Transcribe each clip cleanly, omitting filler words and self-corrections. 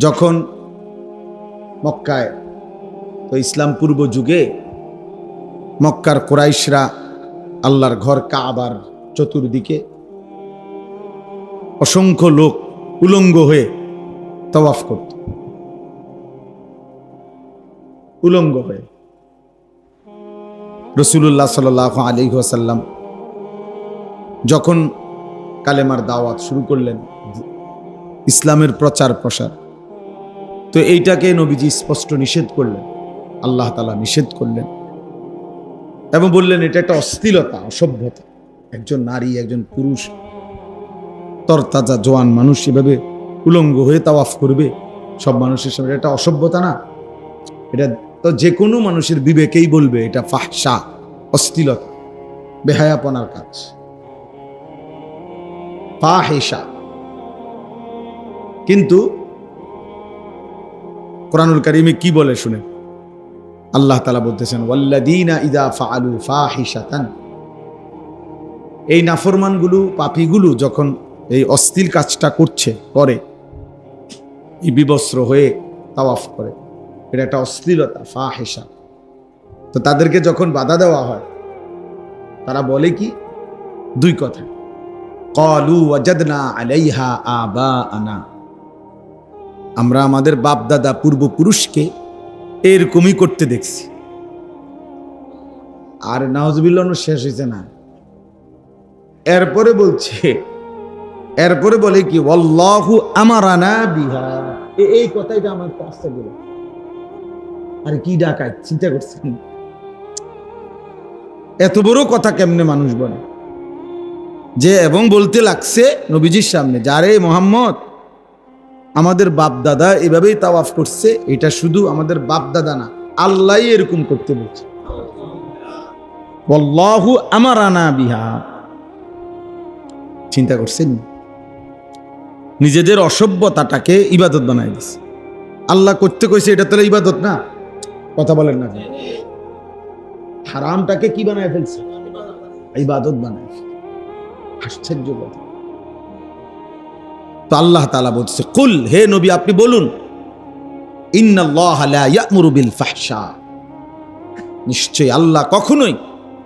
যখন মক্কায়, তো ইসলাম পূর্ব যুগে মক্কার কুরাইশরা আল্লাহর ঘর কাবার চতুর্দিকে অসংখ্য লোক উলঙ্গ হয়ে তাওয়াফ করত, উলঙ্গ হয়ে। রাসূলুল্লাহ সাল্লাল্লাহু আলাইহি ওয়াসাল্লাম যখন কালেমার দাওয়াত শুরু করলেন, ইসলামের প্রচার প্রসার, তো এইটাকে নবীজি স্পষ্ট নিষেধ করলেন, আল্লাহ তাআলা নিষেধ করলেন এবং বললেন এটা একটা অশ্লীলতা, অসভ্যতা। একজন নারী, একজন পুরুষ, তরতাজা জোয়ান মানুষ এভাবে উলঙ্গ হয়ে তাওয়াফ করবে সব মানুষের সামনে, এটা অসভ্যতা না? এটা তো যে কোনো মানুষের বিবেকেই বলবে এটা ফাহশা, অশ্লীলতা, বেহায়াপনার কাজ, ফাহিশা। কিন্তু কোরআনুল কারীমে কি বলে শুনে, আল্লাহ তাআলা বলতেছেন ওয়াল্লাযীনা ইযা ফাআলু ফাহিশাতান, এই নাফরমানগুলো, পাপীগুলো যখন এই অশ্লীল কাজটা করে, এই বিবস্ত্র হয়ে তাওয়াফ করে, এটা একটা অশ্লীলতা, ফাহিশা। তো তাদেরকে যখন বাধা দেওয়া হয়, তারা বলে কি? দুই কথা, ক্বালু ওয়াজাদনা আলাইহা আবাআনা, আমরা আমাদের বাপ দাদা পূর্বপুরুষকে এরকমই করতে দেখছি। আর নাউজুবিল্লাহ শেষ হয়েছে না, এরপরে বলে কি ওয়াল্লাহু আমারানা বিহা, এই কথাইটা আমার কাছে গেল। আরে কি ডাকায়, চিন্তা করছেন? এত বড় কথা কেমনে মানুষ বলে? যে এবং বলতে লাগছে নবীজির সামনে, যারে মুহাম্মদ, আমাদের বাপ দাদা এভাবেই তাওয়াফ করছে, এটা শুধু আমাদের বাপ দাদা না, আল্লাহই এরকম করতে বলছে। ওয়াল্লাহু আমারানা বিহা, চিন্তা করছেন? নিজেদের অসভ্যতাটাকে ইবাদত বানায় দিছে। আল্লাহ করতে কইছে, এটা তাহলে ইবাদত না? কথা বলেন না? হারামটাকে কি বানায় ফেলছে? ইবাদত বানায়। আশ্চর্য কথা। তো আল্লাহ তাআলা বলছে, কুল, হে নবী আপনি বলুন, ইন্নাল্লাহা লা ইয়া'মুরু বিল ফাহশা, নিশ্চয়ই আল্লাহ কখনোই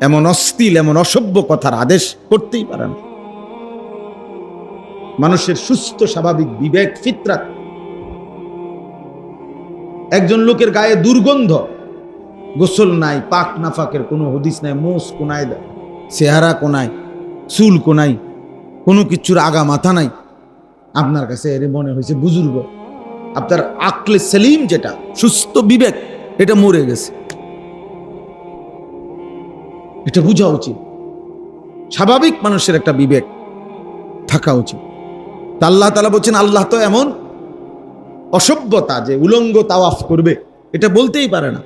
এমন অশ্লীল, এমন অসভ্য কথার আদেশ করতেই পারে না। মানুষের সুস্থ স্বাভাবিক বিবেক, ফিতরাত, একজন লোকের গায়ে দুর্গন্ধ, গোসল নাই, পাক নাফাকের কোনো হদিস নাই, মোষ কোনায়, চেহারা কোনায়, চুল কোনায়, কোনো কিছুর আগা মাথা নাই, আপনার কাছে এর মনে হয়েছে বুজুর্গ, আপনার আকলে সেলিম, যেটা সুস্থ বিবেক, এটা মরে গেছে। এটা বোঝা উচিত, স্বাভাবিক মানুষের একটা বিবেক থাকা উচিত। আল্লাহ তাআলা বলছেন, আল্লাহ তো এমন অসভ্যতা যে উলঙ্গ তাওয়াফ করবে, এটা বলতেই পারে না।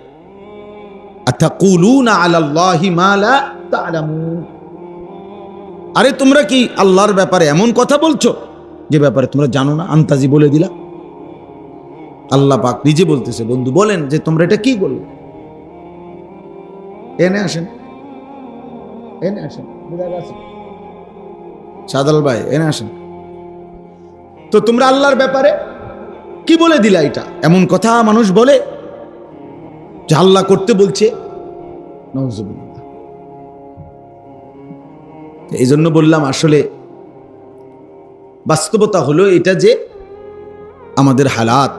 আতাকুলুনা আলাল্লাহি মা লা তা'লামুন, আরে তোমরা কি আল্লাহর ব্যাপারে এমন কথা বলছো যে ব্যাপারে তোমরা জানো না? আন্তাজি বলে দিলা। আল্লাহ পাক নিজে বলতেছে, বন্ধু বলেন যে তোমরা এটা কি বললে। এনে আসেন, সাদাল ভাই এনে আসেন। তো তোমরা আল্লাহর ব্যাপারে কি বলে দিলা? এটা এমন কথা মানুষ বলে যে আল্লাহ করতে বলছে? নাউজুবিল্লাহ। এই জন্য বললাম, আসলে বাস্তবতা হলো এটা যে আমাদের হালাত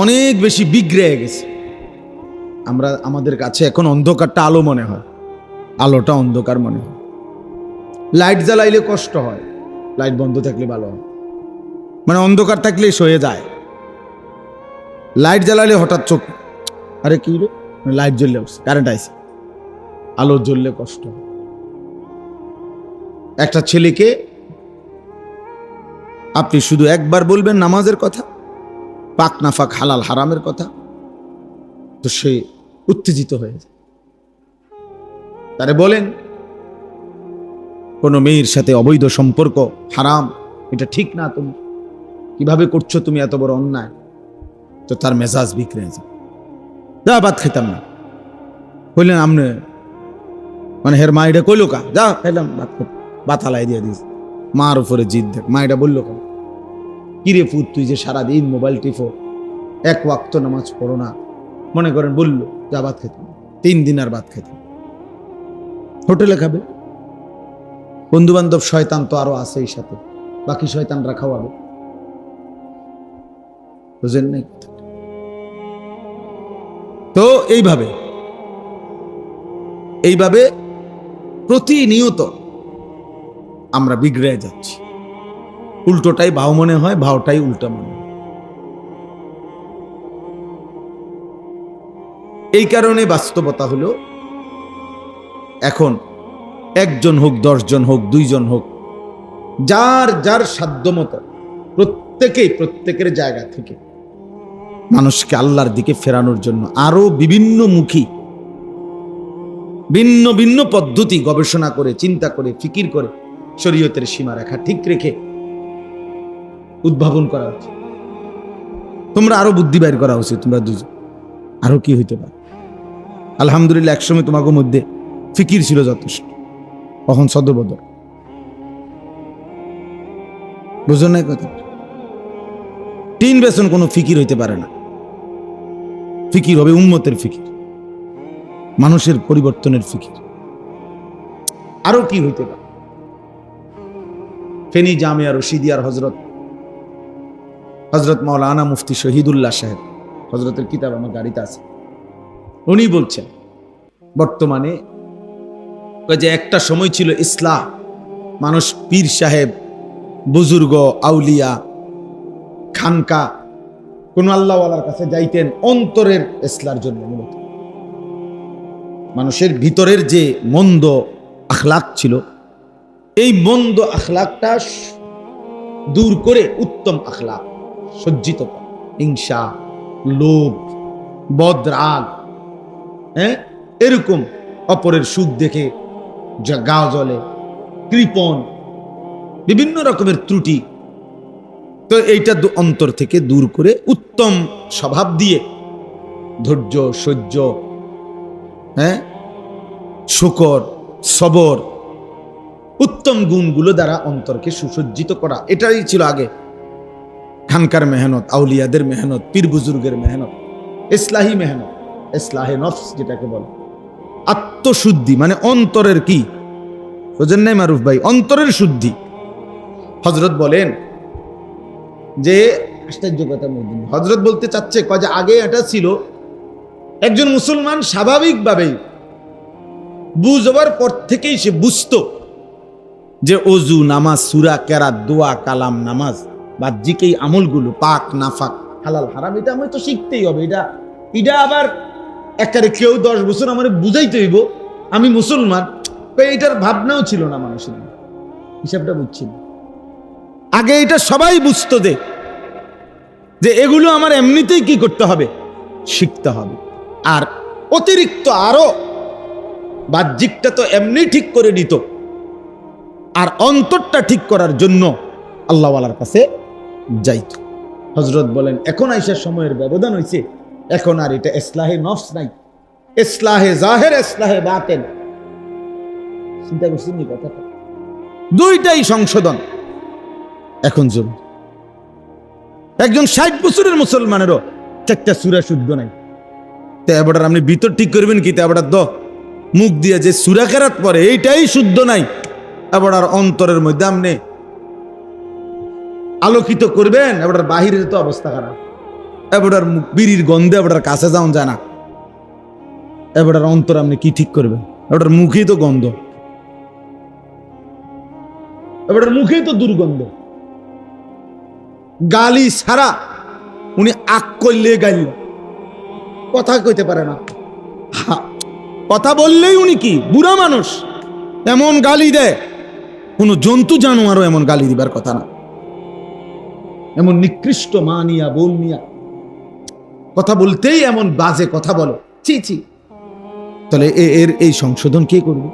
অনেক বেশি বিগড়ে গেছে। আমাদের কাছে এখন অন্ধকারটা আলো মনে হয়, আলোটা অন্ধকার মনে হয়। লাইট জ্বালাইলে কষ্ট হয়, লাইট বন্ধ থাকলে ভালো হয়। মানে অন্ধকার থাকলে সয়ে যায়, লাইট জ্বালালে হঠাৎ চোখ, আরে কি রে, লাইট জ্বললে কারেন্ট আইছে, আলো জ্বললে কষ্ট হয়। একটা ছেলেকে আপনি শুধু একবার বলবেন নামাজের কথা, পাক নাফাক হালাল হারামের কথা, তো সে উত্তেজিত হয়ে যায়। তারে বলেন কোন মেয়ের সাথে অবৈধ সম্পর্ক হারাম, এটা ঠিক না, তুমি কিভাবে করছো, তুমি এত বড় অন্যায়, তো তার মেজাজ বিগড়ে যায়। যা ভাত খেতাম না, কইলেন আমনে, মানে হের মা এটা কইলো কা, যা খাইলাম ভাত খেতে, ভাত হালাই দিয়ে দিস, মার উপরে জিদ দেখ, মা এটা বললো কেন? কিরে ফুট, তুই যে সারাদিন মোবাইল টিপো, এক ওয়াক্ত নামাজ পড়ো না, মনে করেন বললো যা ভাত খেতে, 3 দিন আর ভাত খেতে, হোটেলে খাবে। বন্ধু বান্ধব শয়তান তো আরো আছে এই সাথে, বাকি শয়তানরা খাওয়াবে। বুঝেন নাই? তো এইভাবে প্রতিনিয়ত আমরা বিগড়ে যাচ্ছি। উল্টোটাই ভাও মনে হয়, ভাওটাই উল্টা মনে হয়। এই কারণে বাস্তবতা হলো, এখন 1 জন হোক, 10 জন হোক, 2 জন হোক, যার যার সাধ্যমতো প্রত্যেকের জায়গা থেকে মানুষকে আল্লাহর দিকে ফেরানোর জন্য আরো ভিন্ন ভিন্ন পদ্ধতি গবেষণা করে, চিন্তা করে, ফিকির করে, শরীয়তের সীমারেখা ঠিক রেখে উদ্ভাবন করা উচিত। তোমরা আরো বুদ্ধি বাইর করা উচিত। তোমরা দুজন আরো কি হইতে পারে? আলহামদুলিল্লাহ, একসময় তোমাকে মধ্যে ফিকির ছিল যথেষ্ট, কখন সদবদল। বুঝো না কথা? 3 বেসন কোনো ফিকির হইতে পারে না। ফিকির হবে উম্মতের ফিকির, মানুষের পরিবর্তনের ফিকির। আরো কি হইতে পারে? ফেনী জামিয়া রশিদিয়ার হজরত মাওলানা মুফতি শহীদুল্লাহ সাহেব, হজরতের কিতাব আমার গাড়িতে আছে, উনি বলছেন বর্তমানে যে একটা সময় ছিল ইসলাম, মানুষ পীর সাহেব, বুজুর্গ, আউলিয়া, খানকা, কোন আল্লাহওয়ালার কাছে যাইতেন অন্তরের ইসলার জন্য। মূলত মানুষের ভিতরের যে মন্দ আখলাক ছিল, এই মন্দ আখলাকটা দূর করে উত্তম আখলাক সজ্জিত করা। হিংসা, লোভ, বদরাগ, এরকম অপরের সুখ দেখে যা গা জ্বলে, কৃপণ, বিভিন্ন রকমের ত্রুটি, তো এইটা অন্তর থেকে দূর করে উত্তম স্বভাব দিয়ে ধৈর্য, সহ্য, শুকর, সবর, উত্তম গুণগুলো দ্বারা অন্তরকে সুসজ্জিত করা, এটাই ছিল আগে খানকার মেহনত, আউলিয়াদের মেহনত, পীর বুজুর্গের মেহনত, ইসলাহি মেহনত, ইসলাহে নফস যেটাকে বলে। আত্মশুদ্ধি মানে অন্তরের কি বুঝেন নাই মারুফ ভাই? অন্তরের শুদ্ধি। হযরত বলেন যে আশ্চর্য কথা, হযরত বলতে চাচ্ছে যে আগে এটা ছিল, একজন মুসলমান স্বাভাবিকভাবেই বুঝবার পর থেকেই সে বুঝতো যে অজু, নামাজ, সূরা, কেরাত, দোয়া, কালাম, নামাজ, বাহ্যিক এই আমলগুলো, পাক নাফাক, হালাল হারাম, এটা আমার তো শিখতেই হবে। এটা আবার একারে কেউ 10 বছর আমার বুঝাইতে হইব আমি মুসলমান, এইটার ভাবনাও ছিল না মানুষের, হিসাবটা বুঝছিল। আগে এটা সবাই বুঝতো যে এগুলো আমার এমনিতেই কি করতে হবে, শিখতে হবে। আর অতিরিক্ত আরো বাহ্যিকটা তো এমনি ঠিক করে নিত, আর অন্তরটা ঠিক করার জন্য আল্লাহওয়ালার কাছে যাইত। হযরত বলেন এখন আইসার সময়ের ব্যবধান হয়েছে, এখন আর এটা ইসলাহে নফস নাই, ইসলাহে জাহির, ইসলাহে বাতিন। চিন্তা করছেন এই কথাটা? দুইটাই সংশোধন এখন জরুরি। একজন 60 বছরের মুসলমানেরও 4টা সূরা শুদ্ধ নাই, তো এবার আপনি ভিতর ঠিক করবেন কি? এবার মুখ দিয়ে যে সূরা কেরাত পড়ে এইটাই শুদ্ধ নাই, এবার অন্তরের মধ্যে আপনি আলোকিত করবেন, এবার বাহিরের তো অবস্থা খারাপ, এবার বিড়ির গন্ধে এবার কাছে যাওয়া যায় না, এবার অন্তর আপনি কি ঠিক করবেন? এবার মুখেই তো গন্ধ, এবার মুখেই তো দুর্গন্ধ। গালি ছাড়া উনি আক করলে গাইল, কথা কইতে পারে না, কথা বললেই উনি কি বুড়া মানুষ, এমন গালি দেয়, কোন জন্তু জানোয়ারও এমন গালি দিবার কথা না। এমন নিকৃষ্ট মা নিয়া, বোন নিয়া কথা বলতেই এমন বাজে কথা বলো, ছি ছি। তাহলে এর এই সংশোধন কে করবে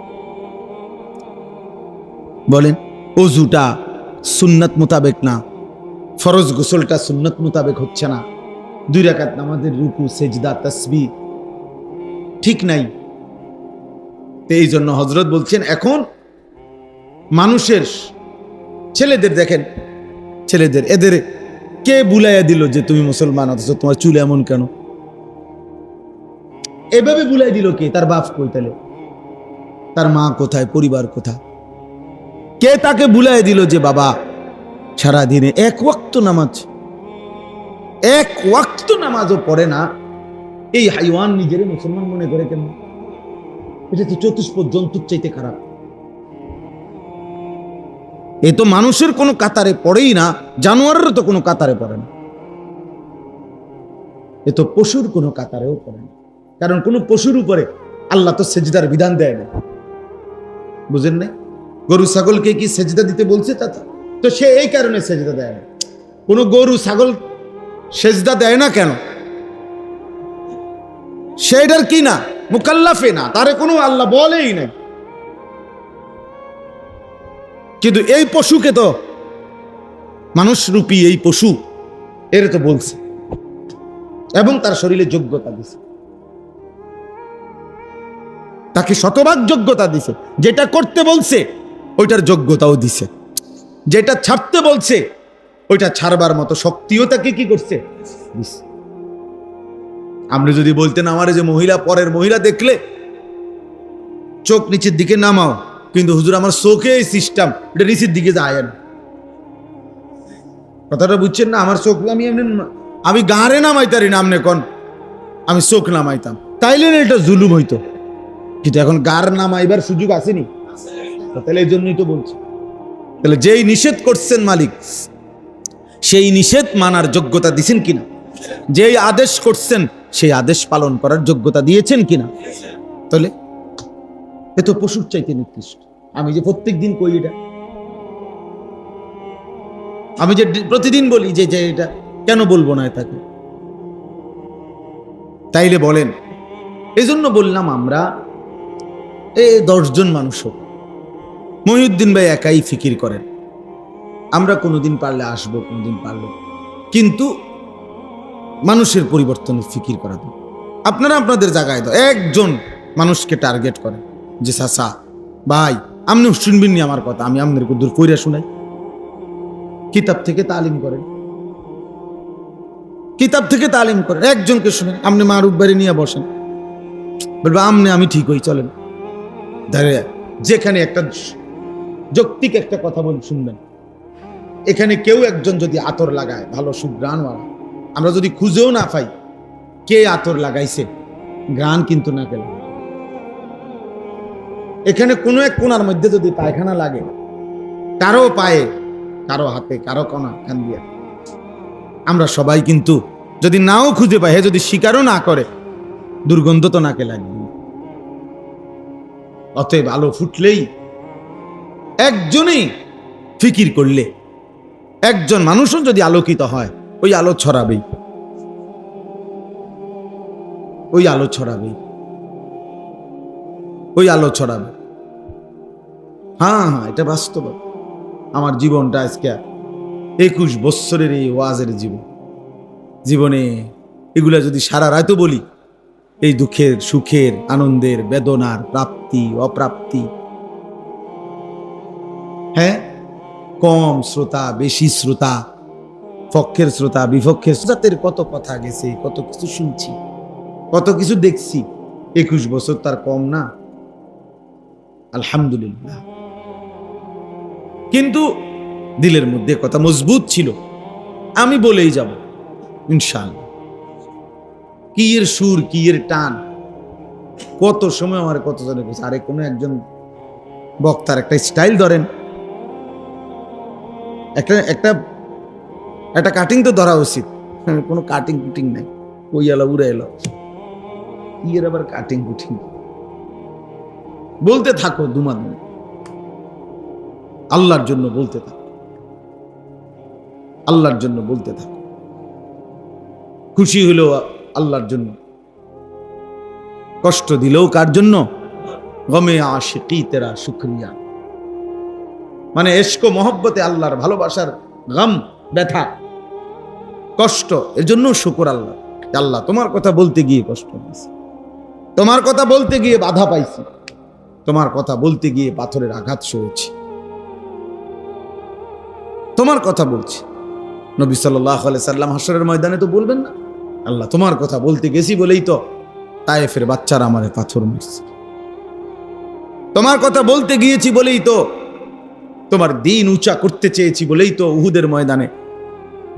বলেন? ওযুটা সুন্নাত মোতাবেক না, ফরজ গোসলটা সুন্নাত মোতাবেক হচ্ছে না, 2 রাকাত নামাজের রুকু, সেজদা, তাসবিহ ঠিক নাই। এই জন্য হযরত বলছেন এখন মানুষের ছেলেদের দেখেন, ছেলেদের এদের কে বুলাইয়া দিল যে তুমি মুসলমান, অথচ তোমার চুল এমন কেন? এভাবে বুলাই দিল কে? তার বাপ কই তাহলে? তার মা কোথায়? পরিবার কোথায়? কে তাকে বুলাই দিল যে বাবা সারাদিনে এক ওয়াক্ত নামাজও পড়ে না, এই হাইওয়ান নিজের মুসলমান মনে করে কেন? এটা তো চতুষ্পদ জন্তুর চাইতে খারাপ। এ তো মানুষের কোনো কাতারে পড়েই না, জানোয়ারেরও তো কোনো কাতারে পড়ে না, এ তো পশুর কোনো কাতারেও পড়ে না। কারণ কোন পশুর উপরে আল্লাহ তো সেজদার বিধান দেয় না, বুঝেন না? গরু ছাগলকে কি সেজদা দিতে বলছে? চাচা তো সে এই কারণে সেজদা দেয় না। কোন গরু ছাগল সেজদা দেয় না কেন? সেটার কি না, মুকাল্লাফে না, তারে কোনো আল্লাহ বলেই নাই। কিন্তু এই পশুকে তো, মানুষরূপী এই পশু, এর তো বলছে এবং তার শরীরে যোগ্যতা দিছে, তাকে শতভাগ যোগ্যতা দিছে। যেটা করতে বলছে ওইটার যোগ্যতাও দিছে, যেটা ছাড়তে বলছে ওইটা ছাড়বার মতো শক্তিও তাকে কি করছে, দিছে। আপনি যদি বলতেন আমার যে মহিলা, পরের মহিলা দেখলে চোখ নিচের দিকে নামাও, কিন্তু হুজুর আমার চোখে এই সিস্টেম, এটা নিচের দিকে যায় না, কথাটা বুঝছেন না? আমার চোখ আমি গাঁড়ে নামাইতারি না, আমনে কোন আমি চোখ নামাইতাম, তাইলে না এটা জুলুম হইতো। কিন্তু এখন গার নামাইবার সুযোগ আসেনি, তাহলে এই জন্যই তো বলছি। তাহলে যেই নিষেধ করছেন মালিক, সেই নিষেধ মানার যোগ্যতা দিয়েছেন কিনা? যেই আদেশ করছেন সেই আদেশ পালন করার যোগ্যতা দিয়েছেন কিনা? তাহলে এ তো পশুর চাইতে নিকৃষ্ট। আমি যে প্রত্যেক দিন কই এটা, আমি যে প্রতিদিন বলি যে এটা কেন বলবো না তাকে? তাইলে বলেন, এই জন্য বললাম আমরা 10 জন মানুষ হোক, মহিউদ্দিন ভাই একাই ফিকির করেন, আমরা কোনোদিন পারলে আসবো, কোনোদিন পারলে, কিন্তু মানুষের পরিবর্তনের ফিকির করা দেন। আপনারা আপনাদের জায়গায় দাও, একজন মানুষকে টার্গেট করেন যে চাচা ভাই আপনি শুনবেন নি আমার কথা, আমি আপনাদের দূর পইরা শুনাই। কিতাব থেকে তালিম করেন, কিতাব থেকে তালিম করেন, একজনকে শুনেন। আপনি মারুফ বাড়ি নিয়ে বসেন, বলবে আমনে আমি ঠিক হই, চলেন। যেখানে একটা যৌক্তিক একটা কথা বল শুনবেন, এখানে কেউ একজন যদি আতর লাগায় ভালো সুঘ্রাণওয়ালা, আমরা যদি খুঁজেও না পাই কে আতর লাগাইছে, গান কিন্তু না গেল। এখানে কোনো এক কোনার মধ্যে যদি পায়খানা লাগে, কারো পায়ে, কারো হাতে, কারো কোনা কান দিয়া, আমরা সবাই কিন্তু যদি নাও খুঁজে পাই, হে যদি স্বীকারও না করে, দুর্গন্ধ তো নাকে লাগবে। অতএব আলো ফুটলেই, একজনই ফিকির করলে, একজন মানুষও যদি আলোকিত হয়, ওই আলো ছড়াবেই, ওই আলো ছড়াবেই, ওই আলো ছড়াবে। হ্যাঁ হ্যাঁ, এটা বাস্তব। আমার জীবনটা আজকে 21 বছরের এই ওয়াজের জীবনে এগুলা যদি সারা রাতও বলি, এই দুঃখের, সুখের, আনন্দের, বেদনার, প্রাপ্তি অপ্রাপ্তি, হ্যাঁ, কম শ্রোতা, বেশি শ্রোতা, পক্ষের শ্রোতা, বিপক্ষের শ্রোতাদের কত কথা গেছে, কত কিছু শুনছি, কত কিছু দেখছি। 21 বছর তার কম না, আলহামদুলিল্লাহ। কিন্তু দিলের মধ্যে কথা মজবুত ছিল, আমি বলেই যাব ইনশাআল্লাহ। কি এর সুর, কি এর টান, কত সময় আমার কত জনে বলছে, আরে কোনো একজন বক্তার একটা স্টাইল ধরেন, একটা কাটিং তো ধরা উচিত। কোনো কাটিং কুটিং নাই, ওই এলো উড়ে এলো, কি এর আবার কাটিং কুটিং? বলতে থাকো দুমাদুম, আল্লাহর জন্য বলতে থাকো, আল্লাহর জন্য বলতে থাকো। খুশি হলেও আল্লাহর জন্য, কষ্ট দিলেও কার জন্য? গমে আশিকি তেরা শুকরিয়া, মানে এশক মহব্বতে আল্লাহর ভালোবাসার গম, ব্যথা, কষ্ট, এর জন্য শুকর আল্লাহ। আল্লাহ তোমার কথা বলতে গিয়ে কষ্ট পাইছি, তোমার কথা বলতে গিয়ে বাধা পাইছি, তোমার কথা বলতে গিয়ে পাথরের আঘাত সয়েছি, তোমার কথা বলছি, নবী সাল্লাল্লাহু আলাইহি সাল্লাম হাশরের ময়দানে তো বলবেন না, আল্লাহ তোমার কথা বলতে গেছি বলেই তো তায়েফের বাচ্চারা আমারে পাথর মারছে, তোমার কথা বলতে গিয়েছি বলেই তো, তোমার দিন উঁচা করতে চেয়েছি বলেই তো উহুদের ময়দানে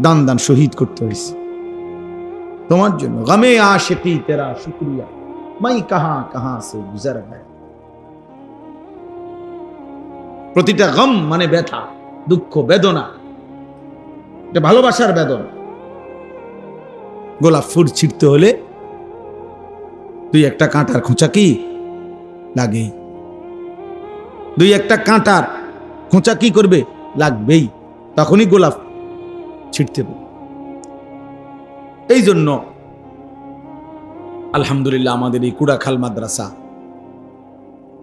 দান দান শহীদ করতে হয়েছে তোমার জন্য। গমে আশিকি তেরা শুকরিয়া মাই কাহা কাহা সে গুজর গায়া। প্রতিটা গম মানে ব্যথা, দুঃখ, বেদনা, এটা ভালোবাসার বেদনা। গোলাপ ফুল ছিঁড়তে হলে দুই একটা কাঁটার খোঁচা কি লাগেই, দুই একটা কাঁটার খোঁচা কি করবে, লাগবেই, তখনই গোলাপ ছিঁড়তে হবে। এই জন্য আলহামদুলিল্লাহ আমাদের এই কুড়াখাল মাদ্রাসা,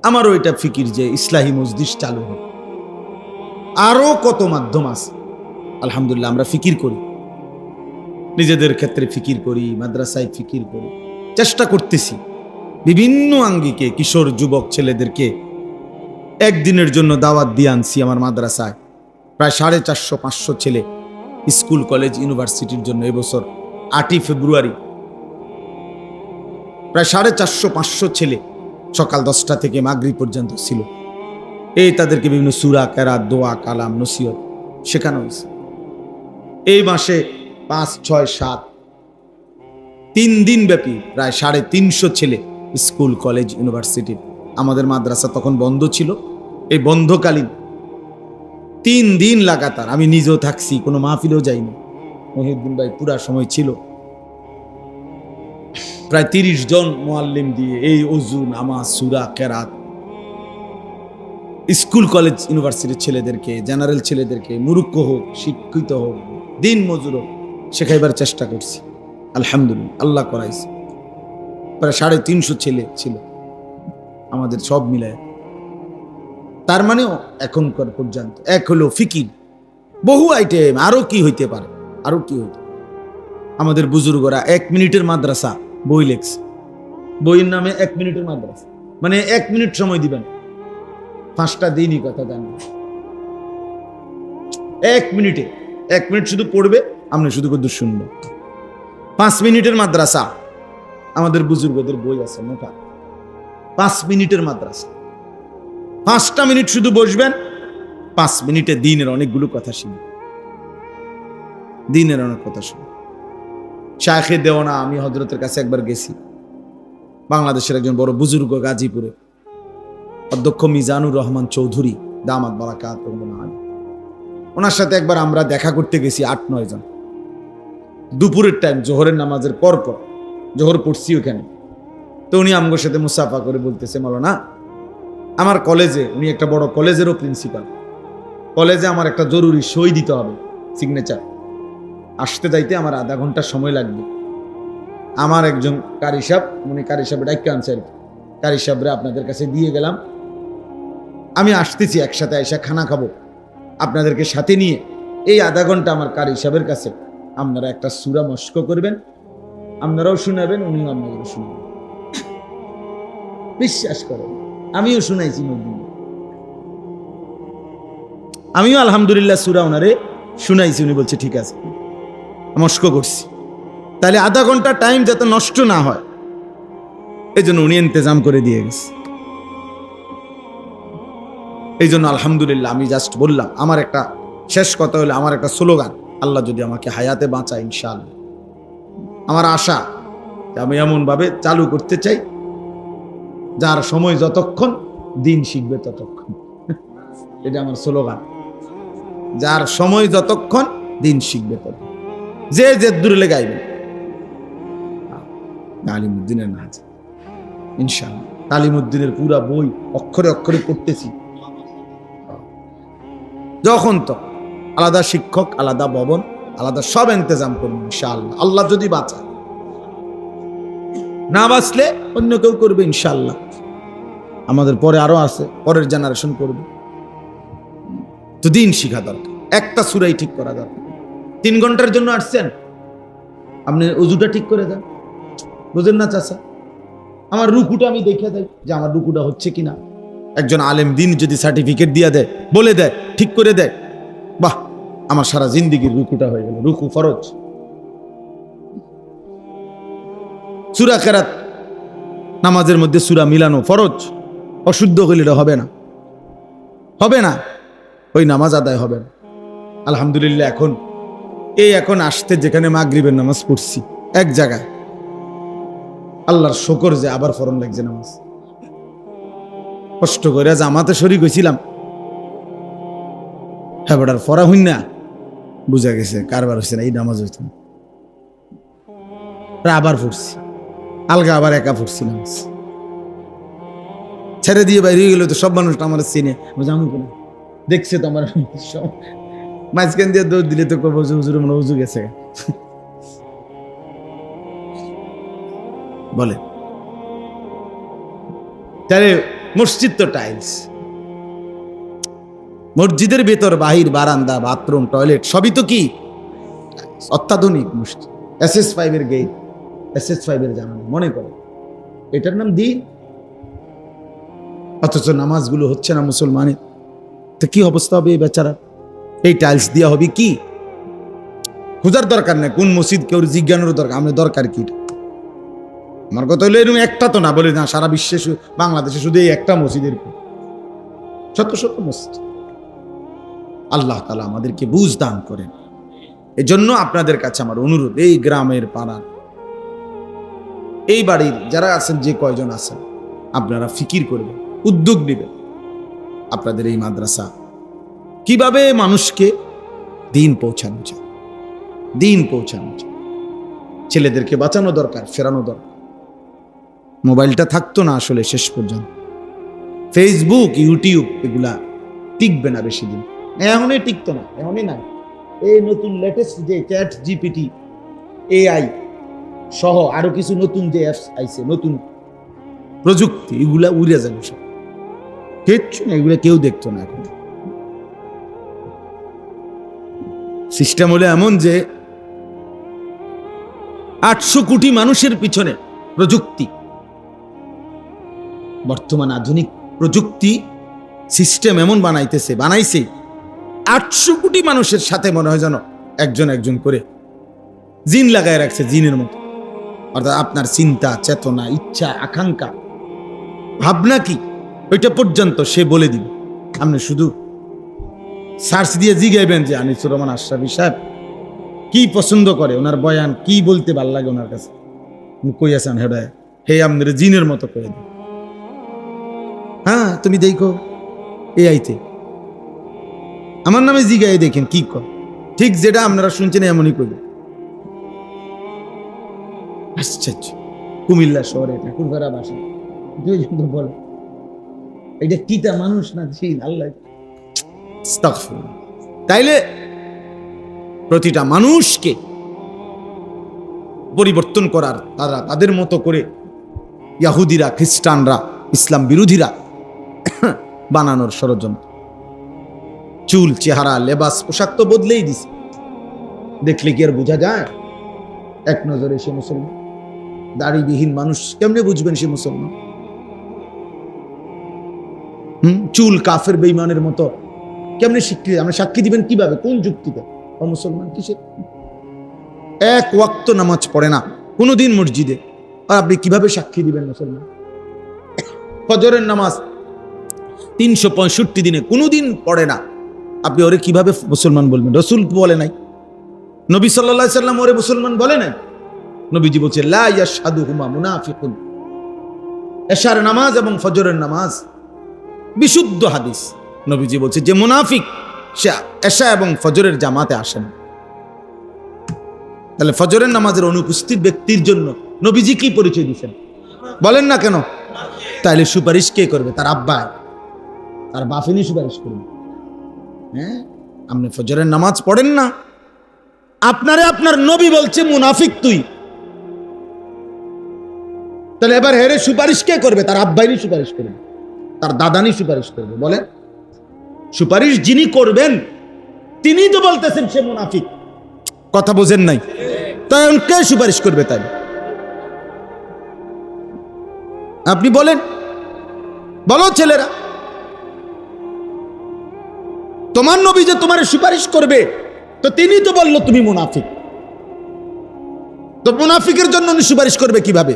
আমারও এটা ফিকির যে ইসলাহি মজলিস চালু হোক। আরো কত মাধ্যম আছে, আলহামদুলিল্লাহ আমরা ফিকির করি, নিজেদের ক্ষেত্রে ফিকির করি, মাদ্রাসায় ফিকির করি, চেষ্টা করতেছি বিভিন্ন আঙ্গিকে কিশোর যুবক ছেলেদেরকে একদিনের জন্য দাওয়াত দিয়ে আনছি আমার মাদ্রাসায়। প্রায় 450-500 ছেলে স্কুল কলেজ ইউনিভার্সিটির জন্য এবছর 8ই ফেব্রুয়ারি প্রায় 450-500 ছেলে সকাল 10টা থেকে মাগরিব পর্যন্ত ছিল। এই তাদেরকে বিভিন্ন সূরা, কেরাত, দোয়া, কালাম, নসিহত শেখানো হয়েছে। এই মাসে 5, 6, 7 3 দিন ব্যাপী প্রায় 350 ছেলে স্কুল কলেজ ইউনিভার্সিটির, আমাদের মাদ্রাসা তখন বন্ধ ছিল, এই বন্ধকালীন 3 দিন লাগাতার আমি নিজেও থাকছি, কোনো মাহফিলেও যাইনি, মহিউদ্দিন ভাই পুরা সময় ছিল। প্রায় 30 জন মুআল্লিম দিয়ে এই ওযু, নামাজ, সূরা, কেরাত স্কুল কলেজ ইউনিভার্সিটির ছেলেদেরকে, জেনারেল ছেলেদেরকে, মুরুক্ষ হোক, শিক্ষিত হোক, দিন মজুর হোক, শেখাইবার চেষ্টা করছি। আলহামদুলিল্লাহ আল্লাহ করাইছে। প্রায় 350 ছেলে ছিল আমাদের সব মিলায়। তার মানেও এখনকার পর্যন্ত এক হলো ফিকির, বহু আইটেম, আরো কি হইতে পারে, আরো কি হইতে। আমাদের বুজুর্গরা 1 মিনিটের মাদ্রাসা বই লেখছে, বইয়ের নামে 1 মিনিটের মাদ্রাসা, মানে 1 মিনিট সময় দিবেন, 5টা দিনই কথা জানবেন। 1 মিনিটে 1 মিনিট শুধু পড়বে, আপনি শুধু কত শুনবেন। 5 মিনিটের মাদ্রাসা, আমাদের বুজুর্গদের বই আছে মোটা, 5 মিনিটের মাদ্রাসা। 5টা মিনিট শুধু বসবেন, 5 মিনিটে দিনের অনেকগুলো কথা শুনবেন, দিনের অনেক কথা শুনবেন। শায়েখে দেওয়ানা, আমি হযরতের কাছে একবার গেছি, বাংলাদেশের একজন বড় বুজুর্গ, গাজীপুরে অধ্যক্ষ মিজানুর রহমান চৌধুরী দামাত বারাকাতুহু, ওনার সাথে একবার আমরা দেখা করতে গেছি 8-9 জন, দুপুরের টাইম, জোহরের নামাজের পর পর, জোহর পড়ছি ওখানে। তো উনি আমগোর সাথে মুসাফা করে বলতেছে, মাওলানা আমার কলেজে, উনি একটা বড় কলেজেরও প্রিন্সিপাল, কলেজে আমার একটা জরুরি সই দিতে হবে, সিগনেচার, আসতে যাইতে আমার আধা ঘন্টা সময় লাগবে। আমার একজন কারি সাহেব, উনি কারি সাহেব ডাইকা আনছে, কারি সাহেবরে আপনাদের কাছে দিয়ে গেলাম, আমি আসতেছি, একসাথে আইসা খানা খাবো, আপনাদেরকে সাথে নিয়ে এই আধা ঘন্টা আমার কারি সাহেবের কাছে আপনারা একটা সূরা মস্ক করবেন, আপনারাও শুনাবেন, উনিও আপনাদের শুনবেন। বিশ্বাস করেন, আমিও শুনাইছি মদিনা, আমিও আলহামদুলিল্লাহ সূরা ওনারে শুনাইছি, উনি বলছে ঠিক আছে, মস্ক করছি। তাহলে আধা ঘন্টা টাইম যাতে নষ্ট না হয়, এই জন্য উনি ইন্তজাম করে দিয়ে গেছে। এই জন্য আলহামদুলিল্লাহ আমি জাস্ট বললাম, আমার একটা শেষ কথা হলো, আমার একটা স্লোগান, আল্লাহ যদি আমাকে হায়াতে বাঁচায় ইনশাআল্লাহ, আমার আশা আমি এমন ভাবে চালু করতে চাই, যার সময় যতক্ষণ দিন শিখবে ততক্ষণ। এটা আমার স্লোগান, যার সময় যতক্ষণ দিন শিখবে ততক্ষণ, যে যে দূরে গাইবে তালিমুদ্দিনের নাচ ইনশাআল্লাহ। তালিমুদ্দিনের পুরা বই অক্ষরে অক্ষরে পড়তেছি, যখন তো আলাদা শিক্ষক, আলাদা ভবন, আলাদা সব ইন্তজাম করবো ইনশাআল্লাহ, আল্লাহ যদি বাঁচায়। না বাঁচলে অন্য কেউ করবে ইনশাআল্লাহ, আমাদের পরে আরো আছে, পরের জেনারেশন করবে। তো দিন শিখা দরকার, একটা সূরাই ঠিক করা দরকার। 3 ঘন্টার জন্য আসছেন, আপনি ওযুটা ঠিক করে দেন, বুঝেন না চাচা? আমার রুকুটা আমি দেখে দেই যে আমার রুকুটা হচ্ছে কিনা। একজন আলেম দিন যদি সার্টিফিকেট দিয়ে দেয়, বলে দেয়, ঠিক করে দেয়, বাহ, আমার সারা জিন্দিগির রুকুটা হয়ে গেল। রুকু ফরজ। সূরা কেরাত নামাজের মধ্যে সূরা মিলানো ফরজ। অশুদ্ধ হইলে হবে না, হবে না, ওই নামাজ আদায় হবে না। আলহামদুলিল্লাহ এখন আসতে যেখানে মাগরিবের নামাজ পড়ছি এক জায়গায়, আল্লাহর শুকর যে আবার ফরন লাগছে নামাজ। কষ্ট করে জামাতে শরীক হয়েছিলাম, হ্যাঁ বেটার ফরা হইন না, বুঝা গেছে কারবার হচ্ছে না, এই নামাজ হইত না। আবার পড়ছি, আলগা আবার একা পড়ছি নামাজ। ছেড়ে দিয়ে বাইরে গেল তো সব মানুষ আমার চিনে, জামু কেন দেখছে তো আমার মাঝখান দিয়ে দৌড় দিলে তো করবো হুজুর মনে উজু গেছে বলে। তাহলে মসজিদ তো টাইলস, মসজিদের ভেতর বাহির বারান্দা বাথরুম টয়লেট সবই তো কি অত্যাধুনিক মসজিদ। SS5 এর গেট, SS5 এর জানানো, মনে করো এটার নাম দিন। অথচ নামাজগুলো হচ্ছে না মুসলমানের। তো কি অবস্থা হবে এই বেচারা? এই টাইলস দিয়া হবে কি? খোঁজার দরকার নেই কোন মসজিদ, কেউ জিজ্ঞানোর দরকার, আমাদের দরকার কি? আমার কথা হলো এরকম একটা তো না, বলে না সারা বিশ্বে বাংলাদেশে শুধু এই একটা মসজিদের শত শত মসজিদ। আল্লাহ তাআলা আমাদেরকে বুঝ দান করেন। এই জন্য আপনাদের কাছে আমার অনুরোধ, এই গ্রামের পাড়ার এই বাড়ির যারা আছেন, যে কয়জন আছেন, আপনারা ফিকির করবেন, উদ্যোগ নেবেন। আপনাদের এই মাদ্রাসা কিভাবে মানুষকে দিন পৌঁছানো যায়, দিন পৌঁছানো যায়। ছেলেদেরকে বাঁচানো দরকার, ফেরানো দরকার। মোবাইলটা থাকতো না আসলে শেষ পর্যন্ত। ফেসবুক, ইউটিউব এগুলা টিকবে না বেশি দিন। এখনই টিকতো না, এখনই না। এই নতুন লেটেস্ট যে ChatGPT, AI সহ আরো কিছু নতুন যে অ্যাপস আইছে, নতুন প্রযুক্তি, এগুলা উড়ে যাবে সব। কিচ্ছু না, এগুলা কেউ দেখতো না এখন। সিস্টেম হলো এমন যে 800 কোটি মানুষের পিছনে প্রযুক্তি, বর্তমান আধুনিক প্রযুক্তি সিস্টেম এমন বানাইছে 800 কোটি মানুষের সাথে মনে হয় যেন একজন একজন করে জিন লাগায় রাখছে, জিনের মতো। অর্থাৎ আপনার চিন্তা, চেতনা, ইচ্ছা, আকাঙ্ক্ষা, ভাবনা কি, ওইটা পর্যন্ত সে বলে দিবে। আপনি শুধু সার্চ দিয়ে জিগাইবেন যে আনিসুর রহমান আশরাফী সাহেব কি পছন্দ করে, ওনার বয়ান কি বলতে ভাল লাগে ওনার কাছে, কই আছেন হেডায়, হে আপনার জিনের মতো করে দিন। হ্যাঁ তুমি দেখো AIতে আমার নামে জিগাই দেখেন কি কর, ঠিক যেটা আপনারা শুনছেন এমনই করবে। আশ্চর্য। কুমিল্লা শহরে ঠাকুরপাড়া বাসা দুইজন তো বলে এটা কিটা মানুষ না জিন, আল্লাহ। তাইলে প্রতিটা মানুষকে পরিবর্তন করার, তারা তাদের মতো করে ইহুদিরা, খ্রিস্টানরা, ইসলাম বিরোধীরা বানানোর ষড়যন্ত্র। চুল, চেহারা, লেবাস, পোশাক তো বদলেই দিছে। দেখলে কি আর বোঝা যায় এক নজরে সে মুসলমান? দাড়িবিহীন মানুষ কেমনে বুঝবেন সে মুসলমান? চুল কাফের বেঈমানের মতো কেমনে স্বীকৃতি, আমরা সাক্ষী দিবেন কিভাবে, কোন যুক্তিতে? মুসলমান কিসের? এক ওয়াক্ত নামাজ পড়ে না কোনোদিন মসজিদে, আর আপনি কিভাবে সাক্ষী দিবেন মুসলমান? ফজরের নামাজ 365 দিনে কোনোদিন পড়ে না, আপনি ওরে কিভাবে মুসলমান বলবেন? রসুল বলে নাই, নবী সাল্লাল্লাহু আলাইহি সাল্লাম ওরে মুসলমান বলে নাই। নবীজি বলছে লা ইয়াশহাদুহুমা মুনাফিকুন। এশার নামাজ এবং ফজরের নামাজ বিশুদ্ধ হাদিস, নবীজি বলছে যে মুনাফিক সে এশা এবং ফজরের জামাতে আসে না। তাহলে ফজরের নামাজের অনুপস্থিত ব্যক্তির জন্য নবীজি কি পরিচয় দিচ্ছেন বলেন না কেন? তাইলে সুপারিশ কে করবে? তার আব্বা, তার বাফিনি সুপারিশ করবে। হ্যাঁ, আপনি ফজরের নামাজ পড়েন না, আপনারে আপনার নবী বলছে মুনাফিক তুই, তাহলে এবার হেরে সুপারিশ কে করবে? তার আব্বাইনি সুপারিশ করবে, তার দাদানি সুপারিশ করবে। বলেন, সুপারিশ যিনি করবেন তিনি তো বলতেছেন সে মুনাফিক। কথা বোঝেন নাই? তখন কে সুপারিশ করবে? তাই আপনি বলেন, বলো ছেলেরা, তোমার নবী যে তোমার সুপারিশ করবে তো তিনি তো বলল তুমি মুনাফিক, তো মুনাফিকের জন্য উনি সুপারিশ করবে কিভাবে?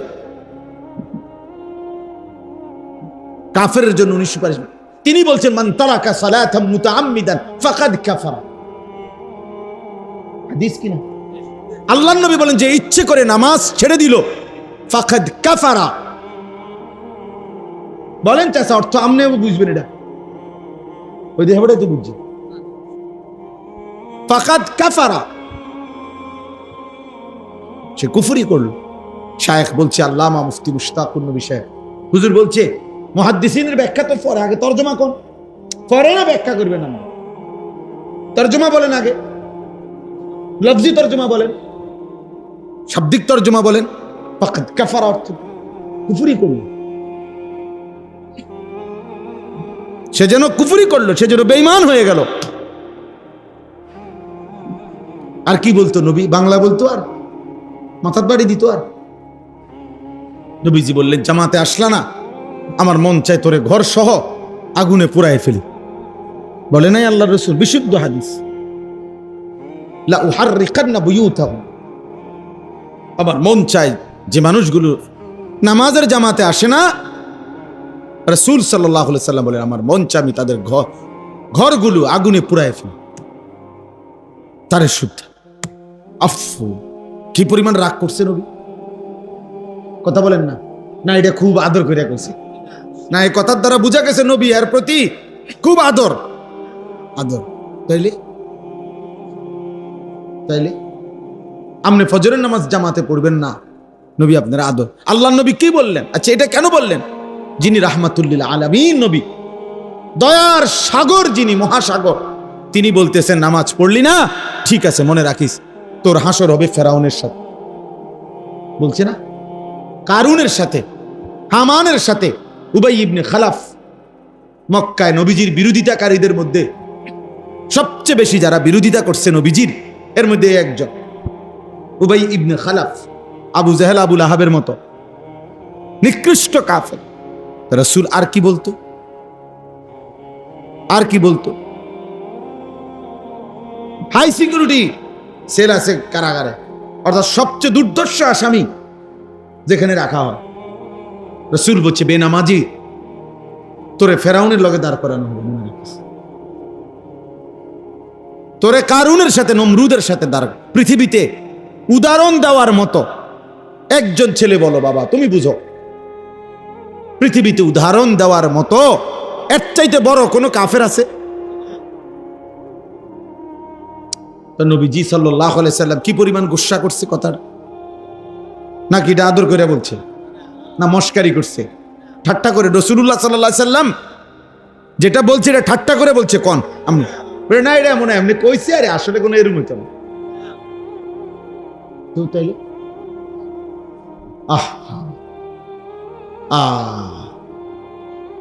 কাফেরের জন্য উনি সুপারিশ, তিনি বলছেন মান তারাকা সালাতাম মুতাআম্মিদান ফাকাদ কাফারা। হাদিস কি না? আল্লাহর নবী বলেন যে ইচ্ছে করে নামাজ ছেড়ে দিল ফাকাদ কাফারা। বলেন চাচা, অর্থ আমনেও বুঝবেন এটা, ওই দেহটাই তো বুঝছি। ফাকাদ কাফারা, সে কুফরি করল। শায়েখ বলছে, আল্লামা মুফতি মুশতাকুর নবী সাহেব হুজুর বলছে মুহাদ্দিসিনের ব্যাখ্যা তো পরে, আগে তরজমা কোন, পরে না ব্যাখ্যা করবেন না, তরজমা বলেন আগে, লফজি তরজমা বলেন, শাব্দিক তরজমা বলেন। ফাকাদ কাফারা অর্থ কুফরি করল, সে যেন কুফরি করলো, সে যেন বেঈমান হয়ে গেল। আর কি বলতো নবী? বাংলা বলতো আর মাথার বাড়ি দিত। আর নবীজি বললেন, জামাতে আসলা না, আমার মন চাই তোরে ঘর সহ আগুনে পুড়ায় ফেলি। বলে নাই আল্লাহ রাসূল, বিশুদ্ধ হাদিস, লা উহাররিকান্না বুয়ুতাহুম, আমার মন চাই যে মানুষগুলো নামাজের জামাতে আসে না, রাসূল সাল্লাল্লাহু আলাইহি সাল্লাম বলেন আমার মন চাই আমি তাদের ঘরগুলো আগুনে পুড়ায় ফেলি। তারে শুদ্ধ আফু, কি পরিমাণ রাগ করছে নবী, কথা বলেন না? না এটা খুব আদর করে করছে না, এই কথার দ্বারা বোঝা গেছে নবী এর প্রতি খুব আদর। আদর তাইলে তাইলে আপনি ফজরের নামাজ জামাতে পড়বেন না, নবী আপনার আদর। আল্লাহ নবী কি বললেন? আচ্ছা এটা কেন বললেন? যিনি রাহমাতুল লিল আলামিন নবী, দয়ার সাগর, যিনি মহাসাগর, তিনি বলতেছেন নামাজ পড়লি না, ঠিক আছে মনে রাখিস তোর হাসর হবে ফেরাউনের সাথে। বলছে না, কারুনের সাথে, হামানের সাথে। উবাই ইবনে খালাফ মক্কায় নবীজির বিরোধিতাকারীদের মধ্যে সবচেয়ে বেশি যারা বিরোধিতা করছে নবীজির, এর মধ্যে একজন উবাই ইবনে খালাফ, আবু জাহেল আবুল আহাবের মতো নিকৃষ্ট কাফের। রাসূল আর কি বলতো? আর কি বলতো? হাই সিকিউরিটি সেল আছে কারাগারে, অর্থাৎ সবচেয়ে দুর্ধর্ষ আসামি যেখানে রাখা হয়। রাসূল বলছে বেনামাজি তোরে ফেরাউনের লগে দাঁড় করানো হবে, মনে রাখিস। তোরে কারুনের সাথে, নমরুদের সাথে দাঁড়। পৃথিবীতে উদাহরণ দেওয়ার মতো একজন ছেলে বলো বাবা, তুমি বুঝো, পৃথিবীতে উদাহরণ দেওয়ার মতো এর চাইতে বড় কোনো কাফের আছে? তো নবীজি সাল্লাল্লাহু আলাইহি সাল্লাম কি পরিমাণ গুসা করছে কথাটা, নাকি এটা আদর করে বলছে, না মস্কারি করছে, ঠাট্টা করে? রাসূলুল্লাহ সাল্লাল্লাহু আলাইহি সাল্লাম যেটা বলছে এটা ঠাট্টা করে বলছে কোন? আমি না, এটা মনে হয় এমনি কইছে, আরে আসলে কোনো এরকম হইতো না। তো তাইলে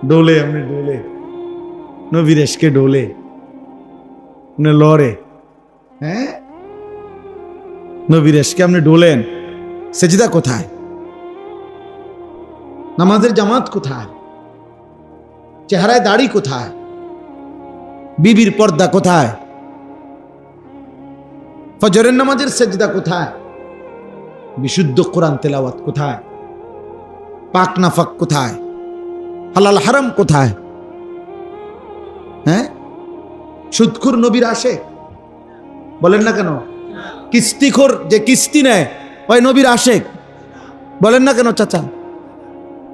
ডোলে, এমনি ডোলে, নবীর এশকে ডোলে, লড়ে। হ্যাঁ, নবীর এশকে আপনি ডোলেন, সেজদা কোথায়? নামাজের জামাত কোথায়? চেহারায় দাড়ি কোথায়? বিবির পর্দা কোথায়? ফজরের নামাজের সেজদা কোথায়? বিশুদ্ধ কোরআন তেলাওয়াত কোথায়? পাক নাফাক কোথায়? হালাল হারাম কোথায়? হ্যাঁ, সুদখোর নবীর আসে বলেন না কেন? কিস্তিখোর যে কিস্তি নেয় ওই নবীর আশেক বলেন না কেন চাচা?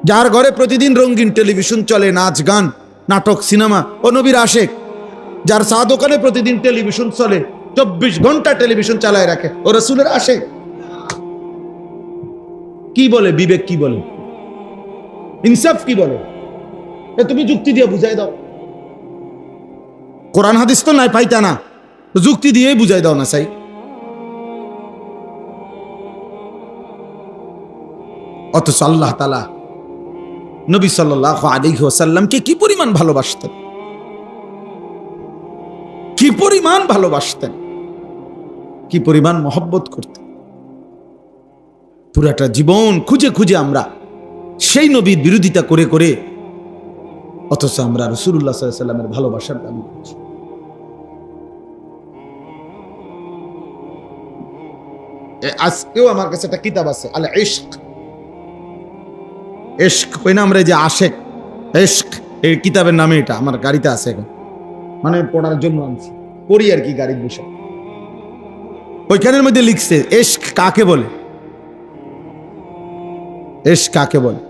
যার ঘরে প্রতিদিন রঙিন টেলিভিশন চলে, নাচ গান নাটক সিনেমা, ও নবীর আশেক। যার চা দোকানে প্রতিদিন টেলিভিশন চলে, 24 ঘন্টা টেলিভিশন চালায় রাখে, ও রাসূলের আশেক। কি বলে বিবেক, কি বলে ইনসাফ, কি বলে? তুমি যুক্তি দিয়ে বুঝাই দাও। কোরআন হাদিস তো নাই পাইতা না, যুক্তি দিয়ে বুঝাই দাও না চাই। অথচ আল্লাহ তাআলা নবী সাল্লাল্লাহু আলাইহি ওয়াসাল্লামকে কি পরিমাণ ভালোবাসতেন, কি পরিমাণ ভালোবাসতেন, কি পরিমাণ মহব্বত করতেন। পুরাটা জীবন খুঁজে খুঁজে আমরা সেই নবীর বিরোধিতা করে করে, অথচ আমরা রাসূলুল্লাহ সাল্লাল্লাহু আলাইহি ওয়াসাল্লামের ভালোবাসার দাবি করছি। আজকেও আমার কাছে একটা কিতাব আছে, আল ইশক। ইশক কই না আমরা, যে আশেক, ইশক এই কিতাবের নামে, এটা আমার গাড়িতে আছে এখন, মানে পড়ার জন্য আনছি, পড়ি আর কি গাড়ির বিষয়। ওইখানের মধ্যে লিখছে ইশক কাকে বলে। ইশক কাকে বলে?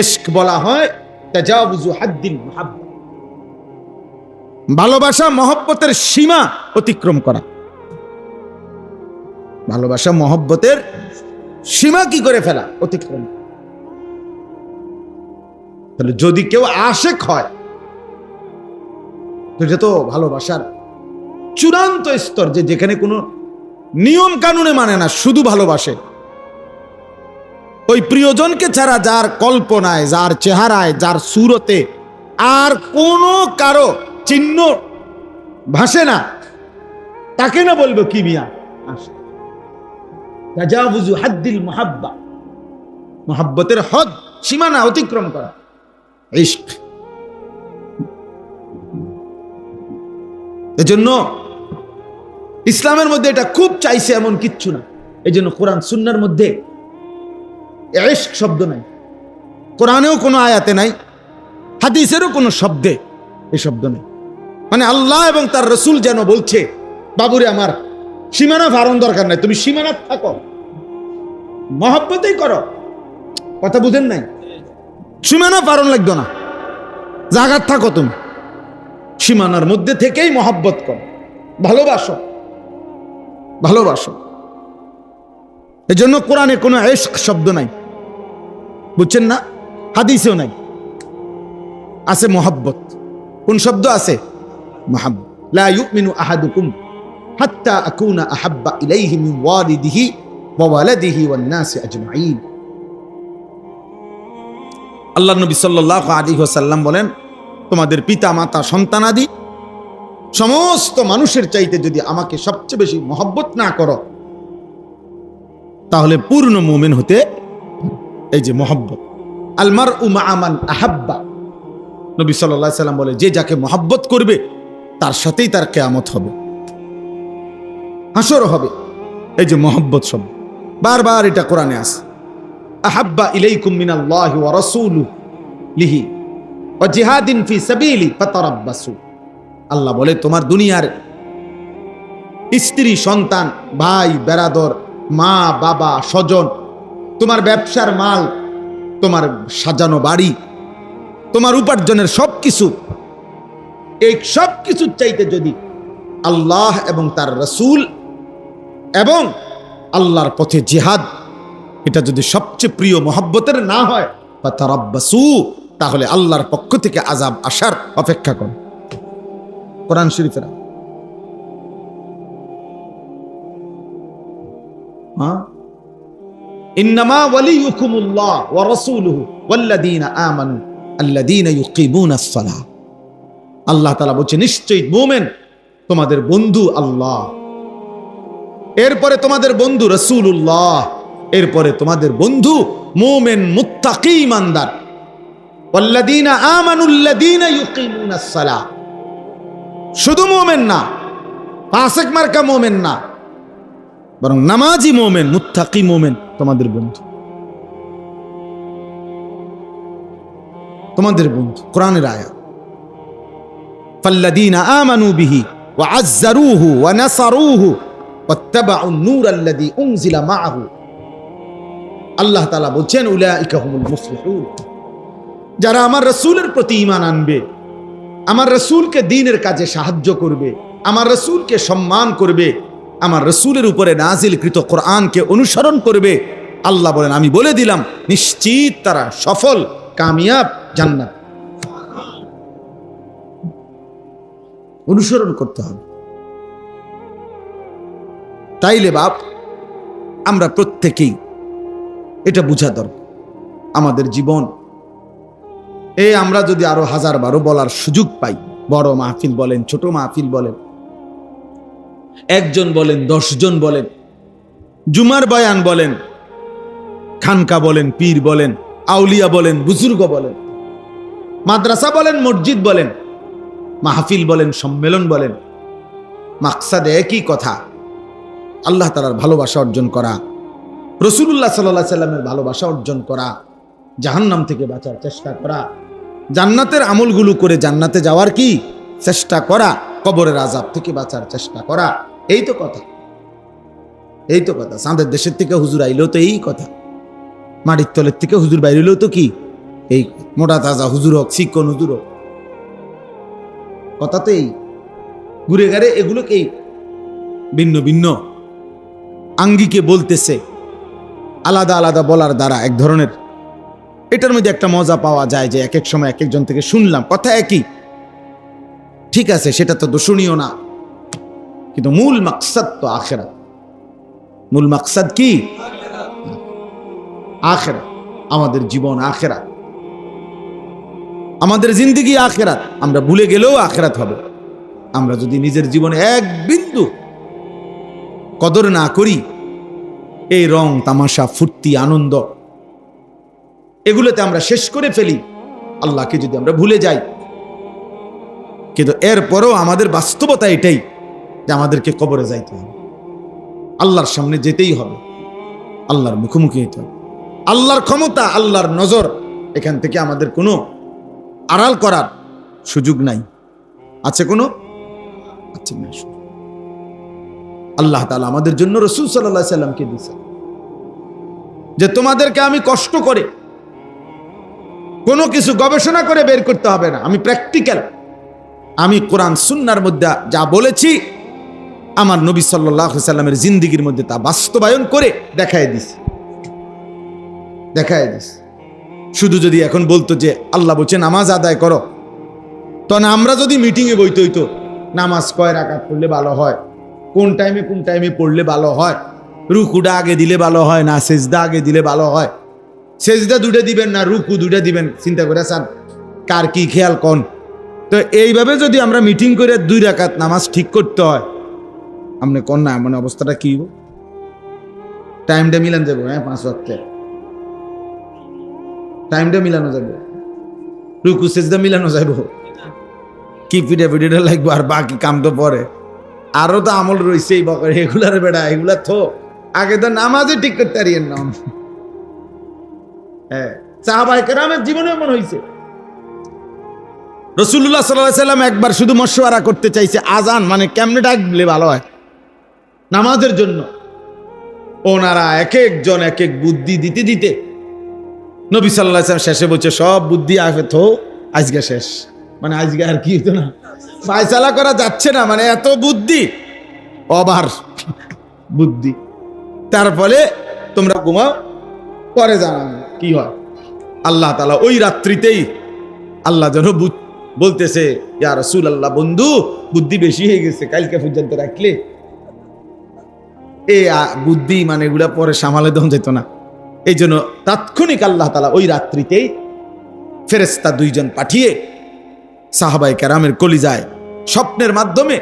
ইশক বলা হয় তাজাউযু হাদ্দিল মুহাব্বা, ভালোবাসা মহব্বতের সীমা অতিক্রম করা। ভালোবাসা মহব্বতের সীমা কি করে ফেলা? অতিক্রম। তাহলে যদি কেউ আশেক হয়, তো এটা তো ভালোবাসার চূড়ান্ত স্তর, যে যেখানে কোনো নিয়ম কানুনে মানে না, শুধু ভালোবাসে ওই প্রিয়জনকে ছাড়া, যার কল্পনায়, যার চেহারায়, যার সুরতে আর কোনো কারো চিহ্ন ভাসে না, তাকে না বলবো কি মিয়া আশিক। তাজাউযু হাদ্দিল মুহাব্বা, মুহাব্বতের হদ, সীমানা অতিক্রম করা, ইশক। এজন্য ইসলামের মধ্যে এটা খুব চাইছে, এমন কিচ্ছু না। এই জন্য কোরআন সুন্নাহর মধ্যে ইশক শব্দ নাই, কোরআনেও কোনো আয়াতে নাই, হাদিসেরও কোনো শব্দে এই শব্দ নেই। মানে আল্লাহ এবং তার রাসূল যেন বলছে, বাবুরে আমার সীমানা ফারণ দরকার নাই, তুমি সীমানা থাকো, মহব্বতেই করো। কথা বুঝেন নাই? সীমানা ফারণ লাগতো না, জাগাত থাকো, তুমি সীমানার মধ্যে থেকেই মহব্বত করো, ভালোবাসো, ভালোবাসো। এজন্য কোরআনে কোনো ইশক শব্দ নাই, বুঝছেন না? হাদিসেও নাই। আছে মহব্বত। কোন শব্দ আছে? মহব্বত। লা ইউমিনু আহাদুকুম হাত্তা আকুনা আহাব্বা ইলাইহি মিন ওয়ালিদিহি ওয়া ওয়ালাদিহি ওয়ান নাসি আজমাইন। আল্লাহর নবী সাল্লাল্লাহু আলাইহি ওয়াসাল্লাম বলেন, তোমাদের পিতা মাতা সন্তানাদি সমস্ত মানুষের চাইতে যদি আমাকে সবচেয়ে বেশি মহব্বত না করো, তাহলে পূর্ণ মুমিন হতে। এই যে মহব্বত, আল মারউ মা মান আহাব্বা, নবী সাল্লাল্লাহু আলাইহি সাল্লাম বলে, যে যাকে মহব্বত করবে তার সাথেই তার কিয়ামত হবে, হাসর হবে। এই যে মহব্বত শব্দ বারবার এটা কোরআনে আছে। আহাব্বা ইলাইকুম মিনাল্লাহি ওয়া রাসূলিহি ওয়া জিহাদিন ফি সাবিলি ফাতারাব্বাসু। আল্লাহ বলে, তোমার দুনিয়ার স্ত্রী, সন্তান, ভাই, বেরাদর, মা, বাবা, স্বজন, তোমার ব্যবসার মাল, তোমার সাজানো বাড়ি, তোমার উপার্জনের সবকিছু, এই সব কিছুর চাইতে যদি আল্লাহ এবং তার রাসূল এবং আল্লাহর পথে জিহাদ, এটা যদি সবচেয়ে প্রিয় মহব্বতের না হয়, ফাতারাব্বাসু, তাহলে আল্লাহর পক্ষ থেকে আযাব আসার অপেক্ষা করো। কোরআন শরীফের ইন্নামা ওয়ালিয়ুকুমুল্লাহ ওয়া রাসূলুহু ওয়াল্লাযীনা আমানু আল্লাযীনা ইউকিমুনাস সালাহ। আল্লাহ তাআলা বলছে, নিশ্চয়ই মুমিন তোমাদের বন্ধু আল্লাহ, এরপরে তোমাদের বন্ধু রাসূলুল্লাহ, এরপরে তোমাদের বন্ধু মুমিন মুত্তাকি ইমানদার। ওয়াল্লাযীনা আমানু আল্লাযীনা ইউকিমুনাস সালাহ, শুধু মুমিন না, ফাসিক মার্কা মুমিন না, বরং নামাজি মুমিন, মুত্তাকি মুমিন তোমাদের বন্ধু, তোমাদের বন্ধু। কোরআনের আয়াত, ফাল্লাযীনা আমানু বিহি ওয়া আযযারুহু ওয়া নাসারুহু ওয়াত্তাবাউন নূরাল্লাযী উনজিলা মাআহু। আল্লাহ তাআলা বলেন, উলাইকা হুমুল মুফলিহুন, যারা আমার রাসূলের প্রতি ঈমান আনবে, আমার রাসূলকে দ্বীনের কাজে সাহায্য করবে, আমার রাসূলকে সম্মান করবে, আমার রাসূলের উপরে নাজিলকৃত কোরআনকে অনুসরণ করবে, আল্লাহ বলেন, আমি বলে দিলাম নিশ্চিত তারা সফল, কামিয়াব, জান্নাত। অনুসরণ করতে হবে। তাইলে বাপ, আমরা প্রত্যেকেই এটা বুঝা দরকার। আমাদের জীবন, আমরা যদি আরো 1000-12 বলার সুযোগ পাই, বড় মাহফিল বলেন, ছোট মাহফিল বলেন, 1 জন বলেন, 10 জন বলেন, জুমার বয়ান বলেন, খানকা বলেন, পীর বলেন, আউলিয়া বলেন, বুজুর্গ বলেন, মাদ্রাসা বলেন, মসজিদ বলেন, মাহফিল বলেন, সম্মেলন বলেন, মাকসাদ একই কথা, আল্লাহ তাআলার ভালোবাসা অর্জন করা, রাসূলুল্লাহ সাল্লাল্লাহু আলাইহি সাল্লামের ভালোবাসা অর্জন করা, জাহান্নাম থেকে বাঁচার চেষ্টা করা, জান্নাতের আমলগুলো করে জান্নাতে যাওয়ার কি চেষ্টা করা, কবরের আযাব থেকে বাঁচার চেষ্টা করা। এই তো কথা, এই তো কথা। চাঁদের দেশের থেকে হুজুর আইলেও তো এই কথা, মাটির তলের থেকে হুজুর বাইরেও তো কি এই মোটা তাজা হুজুর হোক, চিকন হুজুর হোক, কথা তো এই। ঘুরে ঘাড়ে এগুলোকেই ভিন্ন ভিন্ন আঙ্গিকে বলতেছে, আলাদা আলাদা বলার দ্বারা এক ধরনের এটার মধ্যে একটা মজা পাওয়া যায় যে এক এক সময় এক একজন থেকে শুনলাম কথা একই, ঠিক আছে, সেটা তো দোষণীয় না, কিন্তু মূল মাকসাদ তো আখিরাত। মূল মাকসাদ কি? আখিরাত। আমাদের জীবন আখিরাত, আমাদের জিন্দেগি আখিরাত। আমরা ভুলে গেলেও আখিরাত হবে। আমরা যদি নিজের জীবনে এক বিন্দু কদর না করি, এই রং তামাশা ফুর্তি আনন্দ এগুলোতে আমরা শেষ করে ফেলি, আল্লাহকে যদি আমরা ভুলে যাই, কিন্তু এরপরও আমাদের বাস্তবতা এটাই যে আমাদেরকে কবরে যাইতে হবে, আল্লাহর সামনে যেতেই হবে, আল্লাহর মুখোমুখি হইতে হবে। আল্লাহর ক্ষমতা, আল্লাহর নজর, এখান থেকে আমাদের কোনো আড়াল করার সুযোগ নাই। আছে কোনো? আছে না। আল্লাহ তাআলা আমাদের জন্য রাসূল সাল্লাল্লাহু আলাইহি সাল্লামকে দিয়েছেন যে তোমাদেরকে আমি কষ্ট করে কোনো কিছু গবেষণা করে বের করতে হবে না, আমি প্র্যাকটিক্যাল, আমি কোরআন সুন্নাহর মধ্যে যা বলেছি আমার নবী সাল্লাল্লাহু আলাইহি সাল্লামের জিন্দেগীর মধ্যে তা বাস্তবায়ন করে দেখায় দিছি। শুধু যদি এখন বলতো যে আল্লাহ বলছে নামাজ আদায় করো, তখন আমরা যদি মিটিংয়ে বইতে হইতো নামাজ কয় রাকাত পড়লে ভালো হয়, কোন টাইমে পড়লে ভালো হয়, রুকুটা আগে দিলে ভালো হয় না সেজদা আগে দিলে ভালো হয়, সেজদা দুটো দিবেন না রুকু দুটো দিবেন, চিন্তা করে আছেন কার কি খেয়াল কোন। তো এইভাবে যদি আমরা মিটিং করে 2 রাকাত নামাজ ঠিক করতে হয়, আপনি কোন না মানে অবস্থাটা কি? টাইমটা মিলান যাবো, 5 ওয়াক্তে টাইমটা মিলানো যাবে, রুকু সেজদা মিলানো যাবে, কি পিঠা লাগবে, আর বাকি কাম তো পরে, আরো তো আমল রয়েছে এই বকর, এগুলার বেড়া এগুলা তো আগে তো নামাজে ঠিক করতে পারিয়েন না। হ্যাঁ, সাহাবায়ে কেরামের জীবনে এমন হয়েছে। রাসূলুল্লাহ সাল্লাল্লাহু আলাইহি সাল্লাম একবার শুধু মশওয়ারা করতে চাইছে আজান মানে কেমনে ডাকলে ভালো হয় নামাজের জন্য। ওনারা এক একজন এক এক বুদ্ধি দিতে দিতে নবী সাল্লাল্লাহু আলাইহি ওয়াসাল্লাম শেষে বলছে সব বুদ্ধি আগে তো আজকে শেষ, মানে আজকে আর কি হতো না, ফায়সালা করা যাচ্ছে না, মানে এত বুদ্ধি, ওভার বুদ্ধি। তার ফলে তোমরা ঘুমাও, পরে জানান কি হয়। আল্লাহ তাআলা ওই রাত্রিতেই আল্লাহ যেন বলতেছে ইয়া রাসূলুল্লাহ, বন্ধু বুদ্ধি বেশি হয়ে গেছে, কালকে পর্যন্ত রাখলে এই বুদ্ধি মানে এগুলা পরে সামালে দম যেত না। এই জন্য তাৎক্ষণিক আল্লাহ তাআলা ওই রাত্রিতেই ফেরেশতা 2 জন পাঠিয়ে সাহাবায়ে কেরামের কলিজায় স্বপ্নের মাধ্যমে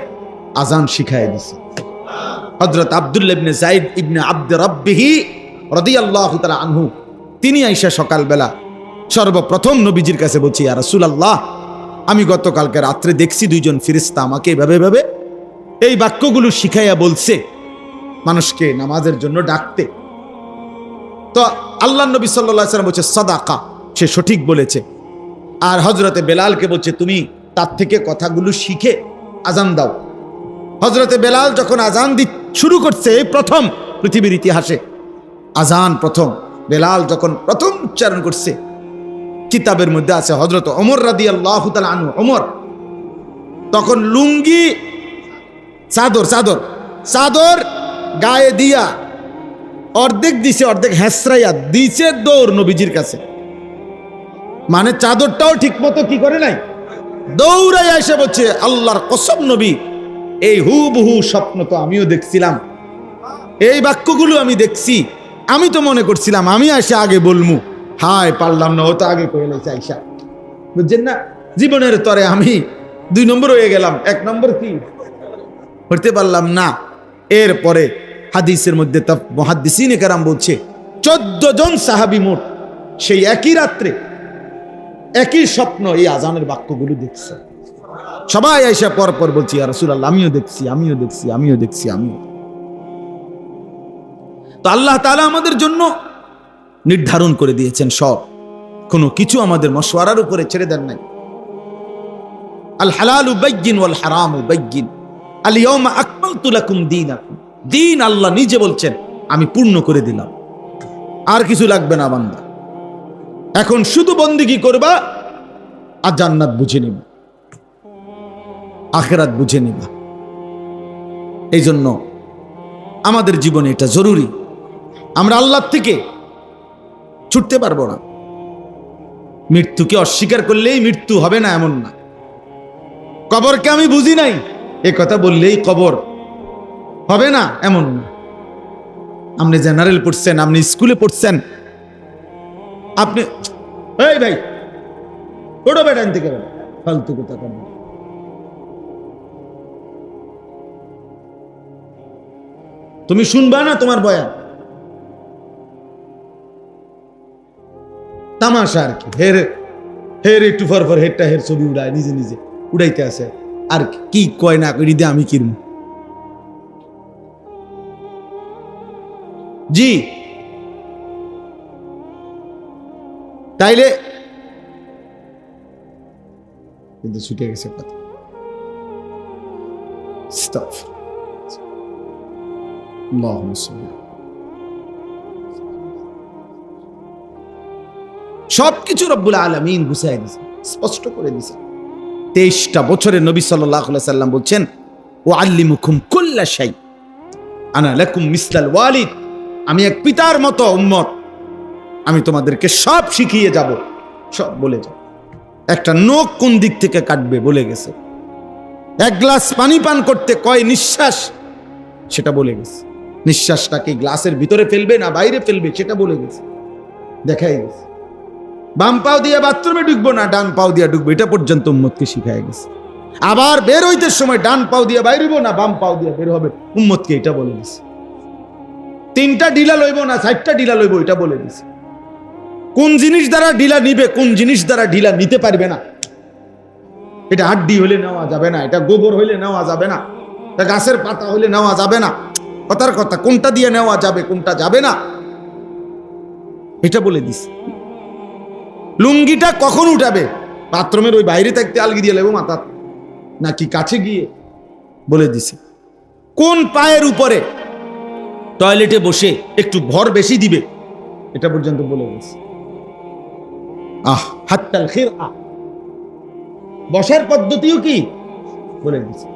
আজান শিখায় দিয়েছে। হযরত আব্দুল্লাহ ইবনে যায়েদ ইবনে আব্দ রাব্বিহি রাদিয়াল্লাহু তাআলা আনহু, তিনি আয়েশা সকালবেলা সর্বপ্রথম নবীজির কাছে বলছি ইয়া রাসূলুল্লাহ, আমি গতকালকে রাত্রে দেখছি 2 জন ফেরেশতা আমাকে এভাবে এই বাক্যগুলো শিখাইয়া বলছে মানুষকে নামাজের জন্য ডাকতে। তো আল্লাহ নবী সাল্লাল্লাহু আলাইহি ওয়াসাল্লাম বলছে সাদাকা, সে সঠিক বলেছে। আর হযরতে বেলালকে বলছে তুমি তার থেকে কথাগুলো শিখে আজান দাও। হযরতে বেলাল যখন আজান শুরু করছে, প্রথম পৃথিবীর ইতিহাসে আজান প্রথম বেলাল যখন প্রথম উচ্চারণ করছে, কিতাবের মধ্যে আছে হযরত ওমর রাদিয়াল্লাহু তাআলা আনহু, ওমর তখন লুঙ্গি চাদর গায়ে দিয়া অর্ধেক দিছে, অর্ধেক হেসরাইয়া দিছে দৌড় নবীজির কাছে, মানে চাদরটাও ঠিক মতো কি করে নাই, দৌড়াইয়া এসে বলছে আল্লাহর কসম নবী, এই হুবহু স্বপ্ন তো আমিও দেখছিলাম, এই বাক্যগুলো আমি দেখছি, আমি তো মনে করছিলাম আমি এসে আগে বলমু, হায় পারলাম না, ও তো আগে কয়ে লাইছে আয়েশা, বুঝছেন না, জীবনের তরে আমি 2 নম্বর হয়ে গেলাম, 1 নম্বর কি হতে পারলাম না। এরপরে হাদিসের মধ্যে তা মুহাদ্দিসিনে কেরাম বলছে 14 জন সাহাবী মোট সেই একই রাত্রে একই স্বপ্ন এই আজানের বাক্যগুলো দেখছে। সবাই আয়েশা পর বলছি ইয়া রাসূলুল্লাহ, আমিও দেখছি। তো আল্লাহ তাআলা আমাদের জন্য নির্ধারণ করে দিয়েছেন সব, কোনো কিছু আমাদের মশওয়ারার উপরে ছেড়ে দেন নাই। আল হালালু বাইয়িন ওয়াল হারামু বাইয়িন আল ইয়াউমা আকমালতু লাকুম দীনাকুম। দিন আল্লাহ নিজে বলছেন আমি পূর্ণ করে দিলাম, আর কিছু লাগবে না বান্দা। এখন শুধু বন্দেগী করবা আর জান্নাত বুঝে নিবা, আখিরাত বুঝে নিবা। এই জন্য আমাদের জীবনে এটা জরুরি। আমরা আল্লাহর থেকে ছুটতে পারবো না। মৃত্যুকে অস্বীকার করলেই মৃত্যু হবে না এমন না। কবরকে আমি বুঝি নাই এ কথা বললেই কবর হবে না এমন না। আপনি জেনারেল পড়ছেন, আপনি স্কুলে পড়ছেন, আপনি এই ভাই ওটা বেটান থেকে ফালতু কথা করবেন। তুমি শুনবা না তোমার বয়ান, তামাশা আর কি। হের হের একটু ফর হেরটা হের ছবি উড়ায়, নিজে নিজে উড়াইতে আছে। আর কি কয় না কই দিয়ে আমি কিনব। জি তাইলে কিন্তু ছুটে গেছে কথা। স্টপ। সবকিছু রব্বুল আলামিন বুঝাই দিয়েছে, স্পষ্ট করে দিয়েছে। 23টা বছরে নবী সাল্লাল্লাহু আলাইহি সাল্লাম বলছেন ওয়াল্লিমুকুম কুল্লা শাই আনা লাকুম মিসলাল ওয়ালিদ। আমি এক পিতার মতো উম্মত, আমি তোমাদেরকে সব শিখিয়ে যাব, সব বলে যাব। একটা নখ কোন দিক থেকে কাটবে বলে গেছে, এক গ্লাস পানি পান করতে কয় নিঃশ্বাস সেটা বলে গেছে, নিঃশ্বাসটাকে গ্লাসের ভিতরে ফেলবে না বাইরে ফেলবে সেটা বলে গেছে, দেখাই গেছে। বাম পাও দিয়ে বাথরুমে ঢুকবো না ডান পাও দিয়ে ঢুকবো, এটা পর্যন্ত উম্মতকে শিখাই গেছে। আবার বের হইতে সময় ডান পাও দিয়ে বাইর হইব না বাম পাও দিয়ে বের হবে, উম্মতকে এটা বলে দিছে। 3টা ঢিলা লইব না 4টা ঢিলা লইব, এটা বলে দিছে। কোন জিনিস দ্বারা ঢিলা নিবে, কোন জিনিস দ্বারা ঢিলা নিতে পারবে না, এটা হাড্ডি হইলে নেওয়া যাবে না, এটা গোবর হইলে নেওয়া যাবে না, এটা গাছের পাতা হইলে নেওয়া যাবে না। কথার কথা, কোনটা দিয়ে নেওয়া যাবে কোনটা যাবে না এটা বলে দিছে। লুঙ্গিটা কখন উঠাবে, বাথরুমের ওই বাইরে থাকতে আলগি দিয়ে লেবো মাথা নাকি কাছে গিয়ে, বলে দিছে। কোন পায়ের উপরে টয়লেটে বসে একটু ভর বেশি দিবে, এটা পর্যন্ত বলে গেছে। হাত্তাল খিরআ, বসার পদ্ধতিও কি বলে দিছে।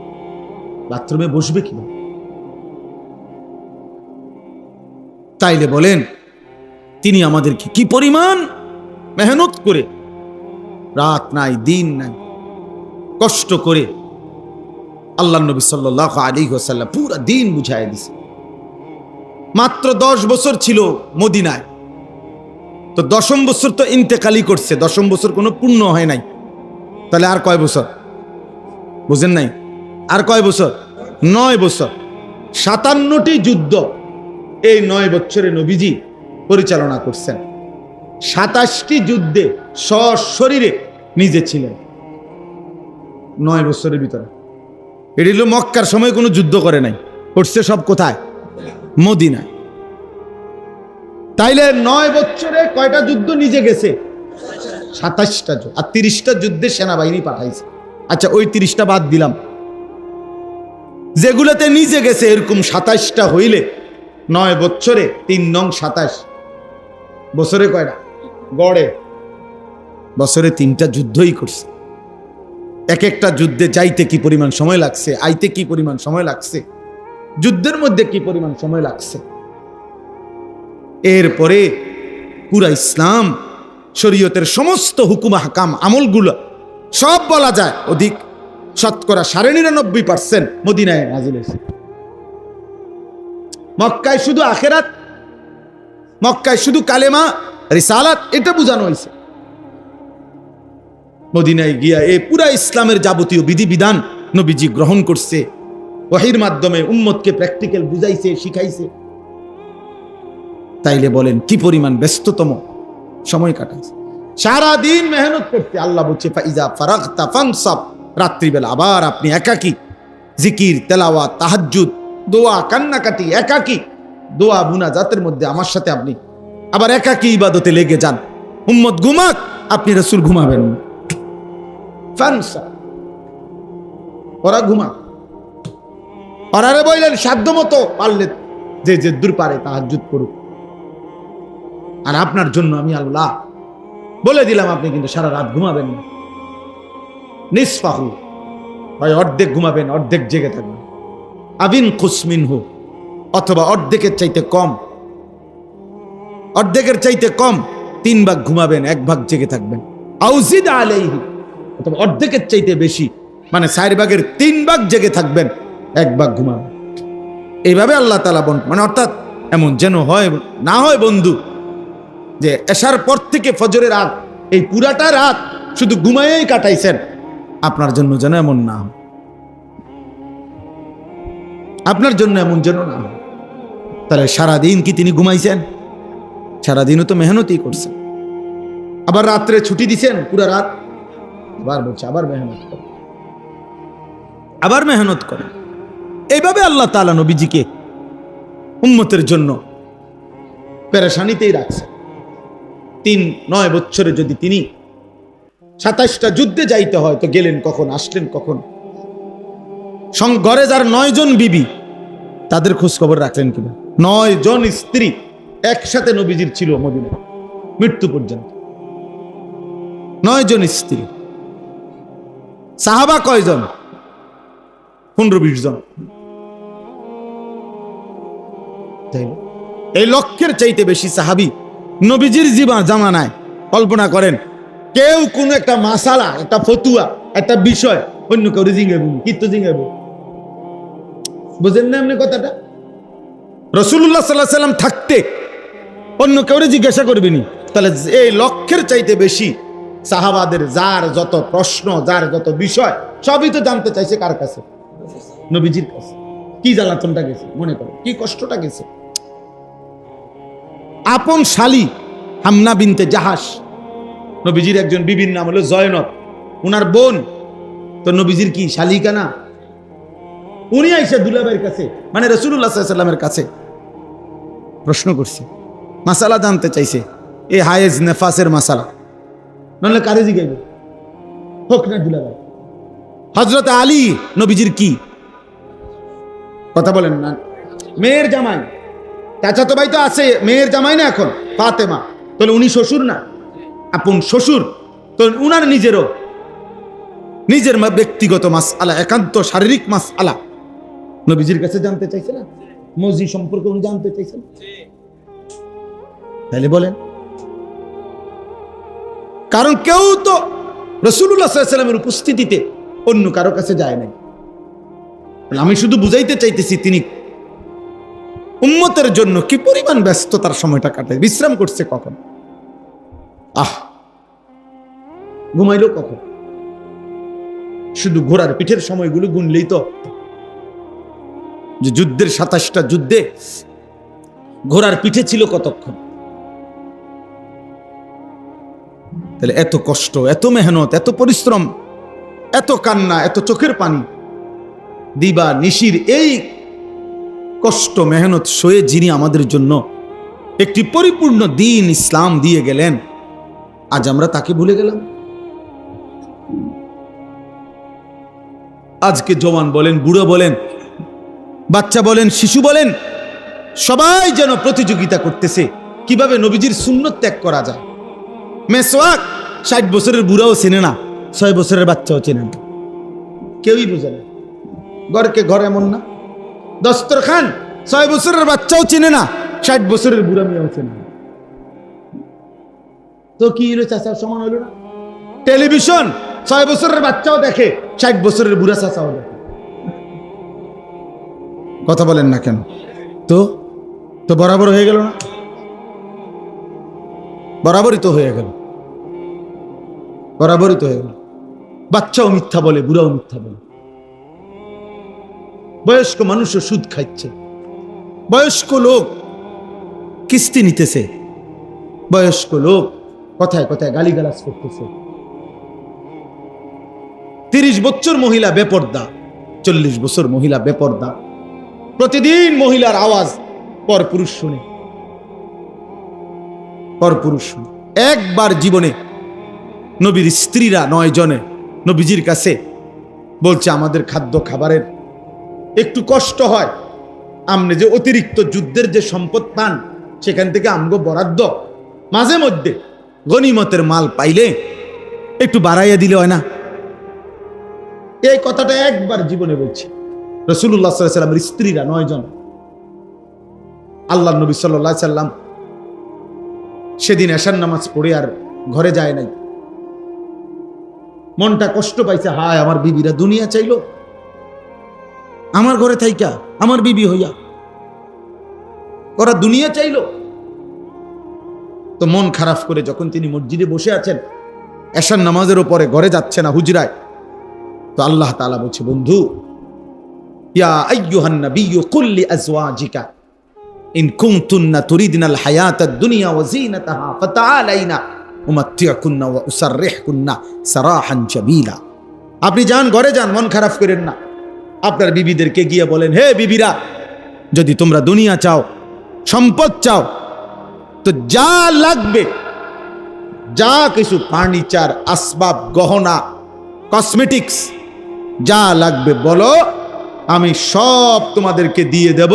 বাথরুমে বসবে কি, তাইলে বলেন তিনি আমাদেরকে কি পরিমাণ মেহনত করে, রাত নাই দিন নাই কষ্ট করে আল্লাহ নবী সাল্লাল্লাহু আলাইহি ওয়াসাল্লাম পুরো দিন বুঝায় দিছে। মাত্র 10 বছর ছিল মদিনায়, তো 10ম বছর তো ইন্তেকালি করছে, 10ম বছর কোনো পূর্ণ হয় নাই। তাহলে আর কয় বছর বুঝেন নাই, আর কয় বছর, 9 বছর। 57টি যুদ্ধ এই 9 বছরে নবীজি পরিচালনা করছেন। 27টি যুদ্ধে সশরীরে নিজে ছিলেন 9 বছরের ভিতরে। এটি হলো মক্কার সময় কোনো যুদ্ধ করে নাই, করছে সব কোথায়, মদিনায়। তাইলে 9 বছরে কয়টা যুদ্ধ নিজে গেছে, 27টা। আর 30টা যুদ্ধে সেনাবাহিনী পাঠাইছে। আচ্ছা ওই 30টা বাদ দিলাম, যেগুলোতে নিজে গেছে এরকম 27টা হইলে 9 বছরে 3 নং 27, বছরে কয়টা, গড়ে বছরে 3টা যুদ্ধই করছে। এক একটা যুদ্ধে যাইতে কি পরিমাণ সময় লাগছে, আইতে কি পরিমাণ সময় লাগছে, যুদ্ধের মধ্যে কি পরিমাণ সময় লাগছে। এরপরে পুরা ইসলাম শরীয়তের সমস্ত হুকুম হাকাম আমলগুলো সব বলা যায় অধিক শতকরা 99.5% মদিনায় নাজিল হয়েছে। মক্কায় শুধু আখিরাত, মক্কায় শুধু কালেমা রিসালাত এটা বোঝানো হয়েছে। মদিনায় গিয়া এই পুরা ইসলামের যাবতীয় বিধিবিধান নবীজি গ্রহণ করছে, ওহীর মাধ্যমে উম্মতকে প্র্যাকটিক্যাল বুঝাইছে, শিখাইছে। তাইলে বলেন কি পরিমাণ ব্যস্ততম সময় কাটাইছে, সারা দিন মেহনত করতে। আল্লাহ বলছে ফাইজা ফারাগতা ফানসাব, রাত্রিবেলা আবার আপনি একাকী জিকির, তেলাওয়াত, তাহাজ্জুদ, দোয়া, কান্নাকাটি, একাকী দোয়া মুনাজাতের মধ্যে আমার সাথে আপনি আবার একাকী ইবাদতে লেগে যান, উম্মত ঘুমাক, আপনি রাসূল ঘুমাবেন না। ফানসা, ওরা ঘুমাক। ওরারে বললেন সাধ্য মতো পারলে যে যে দূর পারে তাহাজ্জুদ করুক। আর আপনার জন্য আমি আল্লাহ বলে দিলাম, আপনি কিন্তু সারা রাত ঘুমাবেন না। নিসফাহু, হয় অর্ধেক ঘুমাবেন, অর্ধেক জেগে থাকবেন। আবিন কুসমিনহু, অথবা অর্ধেকের চাইতে কম, অর্ধেকের চাইতে কম 3 ভাগ ঘুমাবেন, 1 ভাগ জেগে থাকবেন। আউজিদ আলাইহি, অথবা অর্ধেকের চাইতে বেশি, মানে 4 ভাগের 3 ভাগ জেগে থাকবেন, 1 ভাগ ঘুমাবেন। এইভাবে আল্লাহ তাআলা মানে অর্থাৎ এমন যেন হয় না হয় বন্ধু যে এশার পর থেকে ফজরের রাত, এই পুরাটা রাত শুধু ঘুমায়েই কাটাইছেন, আপনার জন্য যেন এমন না হয়, আপনার জন্য এমন যেন না হয়। তাহলে সারাদিন কি তিনি ঘুমাইছেন? সারাদিনও তো মেহনতই করছেন। আবার রাত্রে ছুটি দিছেন পুরা রাত, আবার বলছে আবার মেহনত করে, আবার মেহনত করে। এইভাবে আল্লাহ তাআলা নবীজিকে উম্মতের জন্য পেরেশানিতেই রাখছে। 9 বছরে যদি তিনি 27টা যুদ্ধে যাইতে হয়, তো গেলেন কখন, আসলেন কখন? ঘরে যার 9 জন বিবি, তাদের খোঁজ খবর রাখলেন কিনা? 9 জন স্ত্রী একসাথে নবীজির ছিল মদিনায় মৃত্যু পর্যন্ত। 9 জন স্ত্রী। সাহাবা কয়জন? 15-20 জন। এই লক্ষের চাইতে বেশি সাহাবী নবীজির জামানায়। কল্পনা করেন, কেউ কোন একটা মাসালা, একটা ফতুয়া, একটা বিষয় অন্য কেউ জিজ্ঞাসা, কি তো জিজ্ঞাসা, বুঝেন না এমনি কথাটা? রাসূলুল্লাহ সাল্লাল্লাহু আলাইহি ওয়াসাল্লাম থাকতে অন্য কেউ জিজ্ঞাসা করবেনি। তাহলে এই লক্ষের চাইতে বেশি সাহাবাদের যার যত প্রশ্ন, যার যত বিষয়, সবই তো জানতে চাইছে কার কাছে? নবীজির কাছে। কি জ্বালাতনটা গেছে মনে করো, কি কষ্টটা গেছে। আপন শালী হামনা বিনতে জাহাস, নবীজির একজন বিবির নাম হলো জয়নব, উনার বোন তো নবীজির কি শালিকা না? উনি আইসা দুলাভাইয়ের কাছে, মানে রাসূলুল্লাহ সাল্লাল্লাহু আলাইহি ওয়াসাল্লামের কাছে প্রশ্ন করছে, মাসালা জানতে চাইছে, এই হায়েজ নেফাসের মাসালা। নাহলে কারে জিগাইবে? হোক না দুলাভাই। হযরত আলী নবীজির কি কথা বলেন না, মেয়ের জামাই, চাচাতো ভাই তো আছে, মেয়ের জামাই না এখন ফাতেমা, তাহলে উনি শ্বশুর না? আপন শ্বশুর তো উনার নিজের ব্যক্তিগত মাসআলা, একান্ত শারীরিক মাসআলা নবীজির কাছে জানতে চাইছে না? মজি সম্পর্কে উনি জানতে চাইছেন। তাহলে বলেন, কারণ কেউ তো রাসূলুল্লাহ সাল্লাল্লাহু আলাইহি ওয়াসাল্লামের উপস্থিতিতে অন্য কারো কাছে যায় নাই। আমি শুধু বুঝাইতে চাইতেছি তিনি উম্মতের জন্য কি পরিমাণ ব্যস্ততার সময়টা কাটায়, বিশ্রাম করছে কখন, ঘুমাইলো কখন? শুধু ঘোড়ার পিঠের সময়গুলো গুনলেই তো, যে যুদ্ধের 27টা যুদ্ধে ঘোড়ার পিঠে ছিল কতক্ষণ? তাহলে এত কষ্ট, এত মেহনত, এত পরিশ্রম, এত কান্না, এত চোখের পানি, দিবা নিশির এই কষ্ট মেহনত সয়ে যিনি আমাদের জন্য একটি পরিপূর্ণ দিন ইসলাম দিয়ে গেলেন, আজ আমরা তাকে ভুলে গেলাম। আজকে জওয়ান বলেন, বুড়ো বলেন, বাচ্চা বলেন, শিশু বলেন, সবাই যেন প্রতিযোগিতা করতেছে কিভাবে নবীজির সুন্নত ত্যাগ করা যায়। মেসওয়াক 60 বছরের বুড়াও চেনে না, 6 বছরের বাচ্চাও চেনে না, কেউই বুঝে না। ঘরকে ঘর এমন না, দস্তরখান 6 বছরের বাচ্চাও চেনে না, 60 বছরের বুড়া মেয়েও চেনে না। তো কি হলো, চাচা সমান হলো না? টেলিভিশন 6 বছরের বাচ্চাও দেখে, 60 বছরের বুড়া চাচাও দেখে। কথা বলেন না কেন? তো তো বরাবর হয়ে গেল না? বরাবরই তো হয়ে গেল, বরাবরই তো হয়ে গেল। বাচ্চাও মিথ্যা বলে, বুড়াও মিথ্যা বলে, বয়স্ক মানুষও সুদ খাচ্ছে, বয়স্ক লোক কিস্তি নিতেছে, বয়স্ক লোক কথায় কথায় গালিগালাজ করতেছে। 30 বছর মহিলা বেপর্দা, 40 বছর মহিলা বেপর্দা। প্রতিদিন মহিলার আওয়াজ পরপুরুষ শুনে, পরপুরুষ শুনে। একবার জীবনে নবীর স্ত্রীরা 9 জনে নবীজির কাছে বলছে, আমাদের খাদ্য খাবারের একটু কষ্ট হয়, আমনে যে অতিরিক্ত যুদ্ধের যে সম্পদ পান সেখান থেকে আমগো বরাদ্দ মাঝে মধ্যে গনিমতের মাল পাইলে একটু বাড়াইয়া দিলে হয় না। এই কথাটা একবার জীবনে বলছে রাসূলুল্লাহ সাল্লাল্লাহু আলাইহি ওয়াসাল্লামের স্ত্রীরা 9 জন। আল্লাহর নবী সাল্লাল্লাহু আলাইহি সাল্লাম সেদিন এশার নামাজ পড়ে আর ঘরে যায় নাই। মনটা কষ্ট পাইছে, হায় আমার বিবিরা দুনিয়া চাইলো, আমার ঘরে থাইকা আমার বিবি হইয়া ওরা দুনিয়া চাইলো। তো মন খারাপ করে যখন তিনি মসজিদে বসে আছেন, এশার নামাজের উপরে ঘরে যাচ্ছে না হুজরায়, তো আল্লাহ তাআলা বলছে, বন্ধু, ইয়া আইয়ুহান নাবিয়্যু কুল লি আজওয়াজিকা ইন কুনতুন্না তুরিদনাল হায়াতাদ দুনিয়া ওয়া যিনাতাহা ফাতাআলাইনা উমাত্তিউকুন্না ওয়া উসাররিহুকুন্না সারাহান জামিলা। আপনি যান, ঘরে যান, মন খারাপ করেন না। আপনার বিবিদেরকে গিয়ে বলেন, হে বিবিরা, যদি তোমরা দুনিয়া চাও, সম্পদ চাও, তো যা লাগবে, যা কিছু ফার্নিচার, আসবাব, গহনা, কসমেটিক্স যা লাগবে বলো, আমি সব তোমাদেরকে দিয়ে দেব,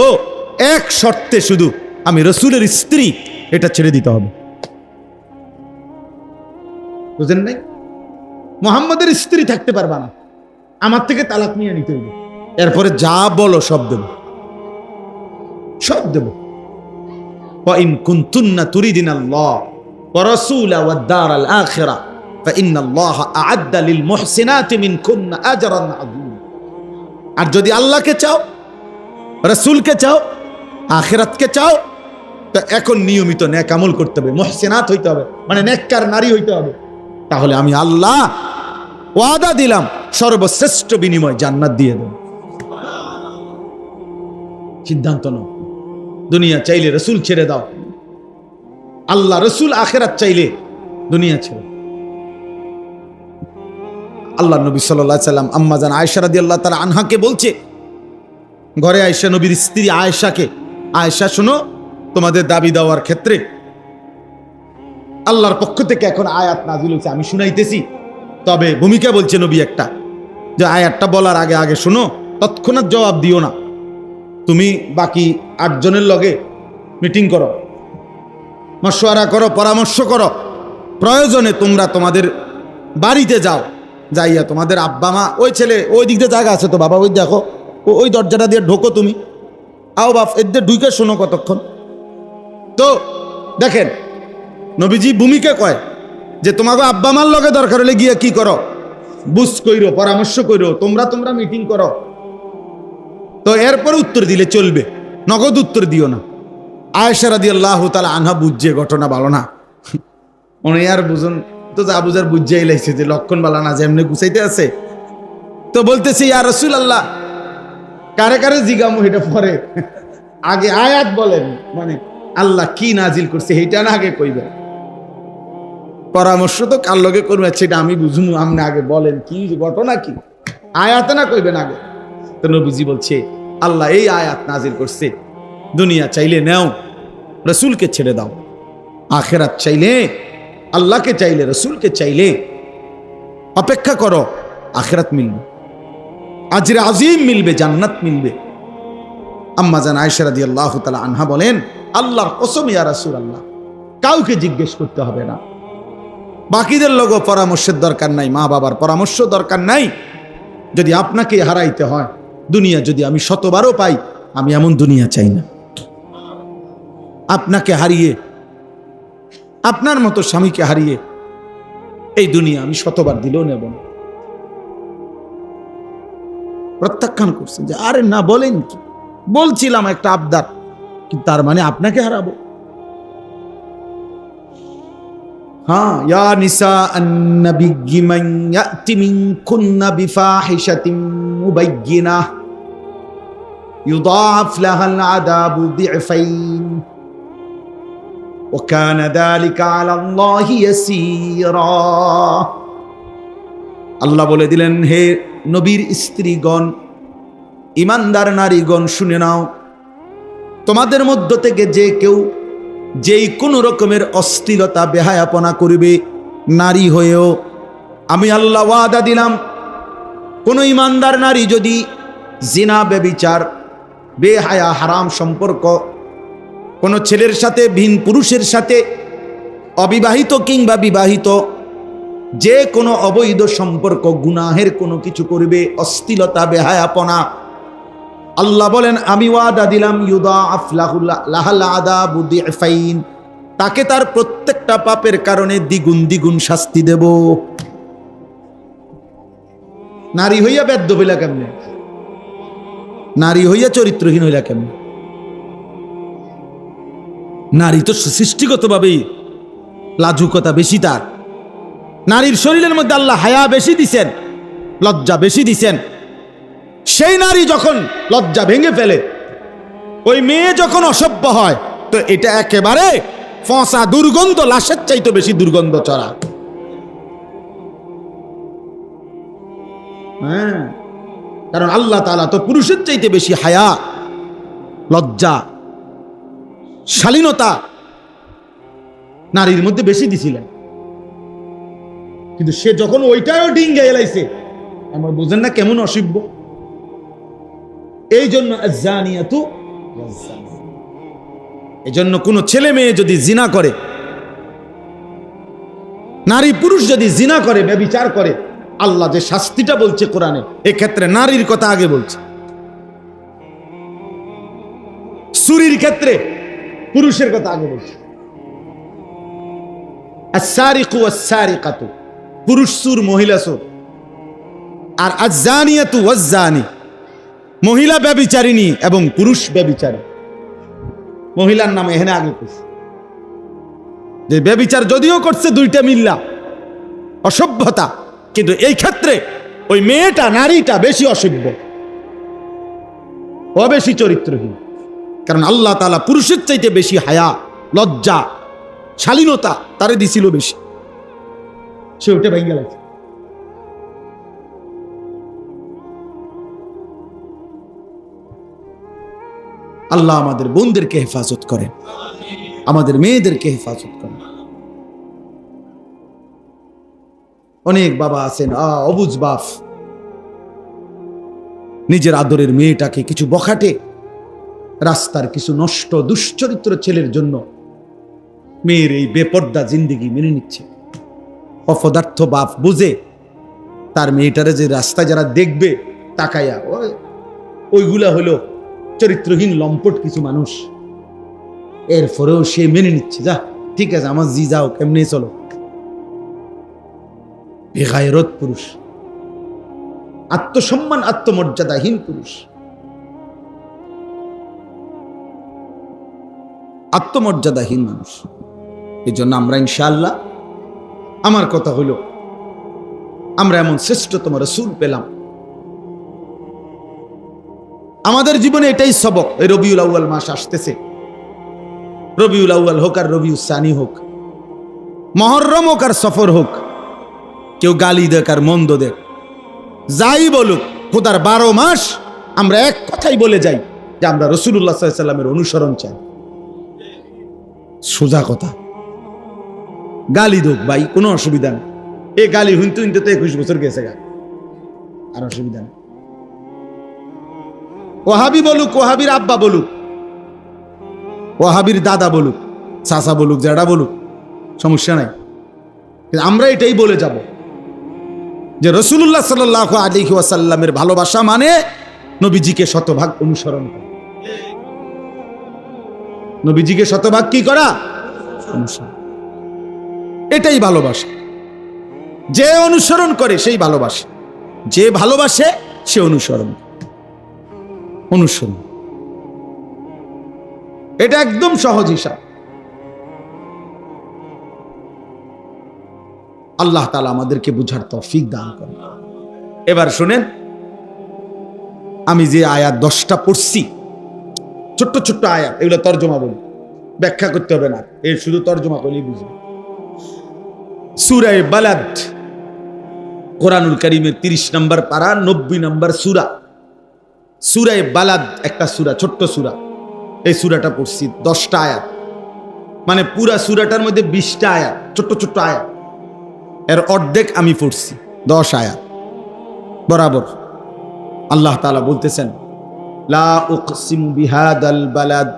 এক শর্তে, শুধু আমি রসুলের স্ত্রী, এটা ছেড়ে দিতে হবে। বুঝেন নাই? মুহাম্মদের স্ত্রী থাকতে পারবা না, আমার থেকে তালাক নিয়ে নিতে হবে, এরপরে যা বলো সব দেব, সব দেব। وَإِن كُنتُنَّ تُرِيدِنَ اللَّهَ وَرَسُولَهُ وَالدَّارَ الْآخِرَةَ فَإِنَّ اللَّهَ أَعَدَّ لِلْمُحْسِنَاتِ مِنكُنَّ أَجْرًا عَظِيمًا। আর যদি আল্লাহকে চাও, রাসূলকে চাও, আখিরাতকে চাও, তো এখন নিয়মিত নেক আমল করতে হবে, মুহসিনাত হইতে হবে, মানে নেককার নারী হইতে হবে। তাহলে আমি আল্লাহ ওয়াদা দিলাম, সর্বশ্রেষ্ঠ বিনিময় জান্নাত দিয়ে দেব। সিদ্ধান্ত নাও, দুনিয়া চাইলে রসুল ছেড়ে দাও, আল্লাহ রসুল আখিরাত চাইলে দুনিয়া ছেড়ে। আল্লাহ নবী সাল্লাল্লাহু আলাইহি সাল্লাম আম্মা জান আয়েশা রাদিয়াল্লাহু তাআলা আনহাকে বলছে, ঘরে আয়েশা নবীর স্ত্রী আয়েশাকে, আয়েশা শোনো, তোমাদের দাবি দেওয়ার ক্ষেত্রে আল্লাহর পক্ষ থেকে এখন আয়াত নাযিল হয়েছে, আমি শুনাইতেছি। তবে ভূমিকা বলছে নবী একটা, যে আয়াতটা বলার আগে আগে শোনো, তৎক্ষণাৎ জবাব দিও না। তুমি বাকি 8 জনের লগে মিটিং করো, মশওয়ারা করো, পরামর্শ করো, প্রয়োজনে তোমরা তোমাদের বাড়িতে যাও, যাইয়া তোমাদের আব্বা মা, ওই ছেলে ওই দিক দিয়ে জায়গা আছে তো বাবা, ওই দেখো, ওই দরজাটা দিয়ে ঢোকো, তুমি আও বাপ, এদের ঢুকে শোনো কতক্ষণ। তো দেখেন নবীজি ভূমিকা কয় যে তোমাকে আব্বা মার লগে দরকার হলে গিয়ে কি করো, বুঝ কইরো, পরামর্শ কইরো, তোমরা মিটিং করো। তো এরপর উত্তর দিলে চলবে, নগদ উত্তর দিও না। আয়েশা রাদিয়াল্লাহু তাআলা আনহা বুঝছে ঘটনা ভালো না, উনি আর বুঝুন তো, যা বুঝার বুঝাই লাইছে যে লক্ষণ বালা না, যেমনি গুছাইতে আছে। তো বলতেছে, ইয়া রাসূলুল্লাহ, কারে কারে জিগামু এটা পরে, আগে আয়াত বলেন, মানে আল্লাহ কি নাজিল করছে এইটা না আগে কইবেন, পরামর্শ তো কার লগে করবে সেটা আমি বুঝুমু, আপনি আগে বলেন কি ঘটনা, কি আয়াত না কইবেন আগে। তো নবীজি বলছে, আল্লাহ এই আয়াত নাজিল করছে, দুনিয়া চাইলে নাও, রসুলকে ছেড়ে দাও, আখিরাত চাইলে, আল্লাহকে চাইলে, রসুলকে চাইলে অপেক্ষা করো, আখিরাত মিলবে, আজরে আজিম মিলবে, জান্নাত মিলবে। আম্মা জান আয়েশা রাদিয়াল্লাহু তাআলা আনহা বলেন, আল্লাহর কসম ইয়া রাসূলুল্লাহ, কাউকে জিজ্ঞেস করতে হবে না, বাকিদের লোকও পরামর্শের দরকার নাই, মা বাবার পরামর্শ দরকার নাই। যদি আপনাকে হারাইতে হয়, দুনিয়া যদি আমি 100বারও পাই, আমি এমন দুনিয়া চাই না। আপনাকে হারিয়ে, আপনার মতো স্বামীকে হারিয়ে এই দুনিয়া আমি 100বার দিলেও নেব না। প্রত্যাখ্যান করছেন যে আরে না, বলেন কি, বলছিলাম একটা আবদার, কিন্তু তার মানে আপনাকে হারাবো। হ্যাঁ, ইয়া নিসা আন-নবিয়্যি মান ইয়াতি মিনকুন্না বিফাহিশাতিন মুবায়্যিনাহ ইউদাআফ লাহাল আযাবু দি'ফাইন ওয়া কানা যালিকা আলাল্লাহি ইয়াসীরা। আল্লাহ বলে দিলেন, হে নবীর স্ত্রীগণ, ইমানদার নারীগণ শুনে নাও, তোমাদের মধ্য থেকে যে কেউ যেই কোনো রকমের অশ্লীলতা বেহায়াপনা করবে নারী হয়েও, আমি আল্লাহ ওয়াদা দিলাম, কোন ইমানদার নারী যদি জিনা, ব্যভিচার, বেহায়া, হারাম সম্পর্ক কোন ছেলের সাথে, ভিন পুরুষের সাথে, অবিবাহিত কিংবা বিবাহিত, যে কোনো অবৈধ সম্পর্ক, গুনাহের কোনো কিছু করবে, অশ্লীলতা বেহায়াপনা, আল্লাহ বলেন আমি ওয়াদা দিলাম ইউদাআফ লাহাল আযাবু দি'ফাইন, তাকে তার প্রত্যেকটা পাপের কারণে দ্বিগুণ দ্বিগুণ শাস্তি দেব। নারী হইয়া বেদ্য হইলা কেমনে? নারী হইয়া চরিত্রহীন হইলা কেমনে? নারী তো সৃষ্টিগতভাবেই লাজুকতা বেশি তার। নারীর শরীরের মধ্যে আল্লাহ হায়া বেশি দিছেন, লজ্জা বেশি দিছেন। সেই নারী যখন লজ্জা ভেঙে ফেলে, ওই মেয়ে যখন অসভ্য হয়, তো এটা একেবারে ফসা দুর্গন্ধ, লাশের চাইতে বেশি দুর্গন্ধ চড়া। হ্যাঁ, কারণ আল্লাহ তাআলা তো পুরুষের চাইতে বেশি হায়া, লজ্জা, শালীনতা নারীর মধ্যে বেশি দিছিলেন। কিন্তু সে যখন ওইটাও ডিঙ্গে এলাইছে, আমার বুঝেন না কেমন অসভ্য। এই জন্য আয-যানিয়াতু ওয়াজ-যানি, এই জন্য কোন ছেলে মেয়ে যদি জিনা করে, নারী পুরুষ যদি জিনা করে, ব্যভিচার করে, আল্লাহ যে শাস্তিটা বলছে কোরআনে, এক্ষেত্রে নারীর কথা আগে বলছে। চুরির ক্ষেত্রে পুরুষের কথা আগে বলছে। আস-সারিকু ওয়াস-সারিকাতু, পুরুষ চোর, মহিলা চোর। আর আয-যানিয়াতু ওয়াজ-যানি, মহিলা ব্যভিচারিণী এবং পুরুষ ব্যভিচারী। মহিলার নাম এখানে আগে করছে, যে ব্যভিচার যদিও করছে দুইটা মিল্লা অসভ্যতা, কিন্তু এই ক্ষেত্রে ওই মেয়েটা, নারীটা বেশি অসভ্য, ও বেশি চরিত্রহীন। কারণ আল্লাহ তাআলা পুরুষের চাইতে বেশি হায়া, লজ্জা, শালীনতা তারে দিছিল বেশি, সে ওটা ভেঙে গেছে। আল্লাহ আমাদের বোনদেরকে হেফাজত করেন, আমাদের মেয়েদেরকে হেফাজত করেন। অনেক বাবা আছেন অবুঝ বাপ, নিজের আদরের মেয়েটাকে কিছু বখাটে রাস্তার কিছু নষ্ট দুশ্চরিত্র ছেলের জন্য মেয়ের এই বেপর্দা জিন্দেগি মেনে নিচ্ছে। অপদার্থ বাপ বুঝে তার মেয়েটারে যে রাস্তায় যারা দেখবে তাকাইয়া, ওইগুলা হলো চরিত্রহীন লম্পট কিছু মানুষ, এরপরেও সে মেনে নিচ্ছে, যা ঠিক আছে আমার জি যাও, কেমনে চলো। বেগায়রত পুরুষ, আত্মসম্মান আত্মমর্যাদাহীন পুরুষ, আত্মমর্যাদাহীন মানুষ। এই জন্য আমরা ইনশাআল্লাহ, আমার কথা হলো, আমরা এমন শ্রেষ্ঠতম রাসূল পেলাম, আমাদের জীবনে এটাই সবক। এই রবিউল আউয়াল মাস আসতেছে, রবিউল আউয়াল হোক আর রবিউল সানি হোক, মুহররম হোক আর সফর হোক, কেউ গালি দেখ আর মন্দ দেখ, যাই বলুক, খোদার 12 মাস আমরা এক কথাই বলে যাই যে আমরা রাসূলুল্লাহ সাল্লাল্লাহু আলাইহি ওয়াসাল্লামের অনুসরণ চাই। সোজা কথা। গালি দোক ভাই, কোনো অসুবিধা নেই, এই গালি হুনতে হুনতে তো 21 বছর গেছে গা, আর অসুবিধা নেই। ওয়াহাবি বলুক, ওয়াহাবির আব্বা বলুক, ওয়াহাবির দাদা বলুক, চাচা বলুক, জেঠা বলুক, সমস্যা নাই। আমরা এটাই বলে যাব যে রাসূলুল্লাহ সাল্লাল্লাহু আলাইহি ওয়াসাল্লামের ভালোবাসা মানে নবীজিকে শতভাগ অনুসরণ করা। নবীজিকে শতভাগ কি করা? অনুসরণ। এটাই ভালোবাসা। যে অনুসরণ করে সেই ভালোবাসে, যে ভালোবাসে সে অনুসরণ। অনুসরণ এটা একদম সহজ হিসাব। আল্লাহ তাআলা আমাদেরকে বুঝার তৌফিক দান করেন। এবার শুনেন, আমি যে আয়াত 10টা পড়ছি, ছোট্ট ছোট্ট আয়াত, এগুলো তর্জমা বলি, ব্যাখ্যা করতে হবে না, এর শুধু তর্জমা করলেই বুঝবে। সূরা বালাদ, কোরআনুল কারীমের 30 নম্বর পারা, 90 নম্বর সূরা। সূরা বালাদ একটা সূরা, ছোট্ট সূরা, এই সূরাটা পড়ছি 10টা আয়াত, মানে পুরা সূরাটার মধ্যে 20টা আয়াত, ছোট্ট ছোট্ট আয়াত, এর অর্ধেক আমি পড়ছি 10 আয়াত বরাবর। আল্লাহ তাআলা বলতেছেন লা উকসিমু বিহাদাল বালাদ,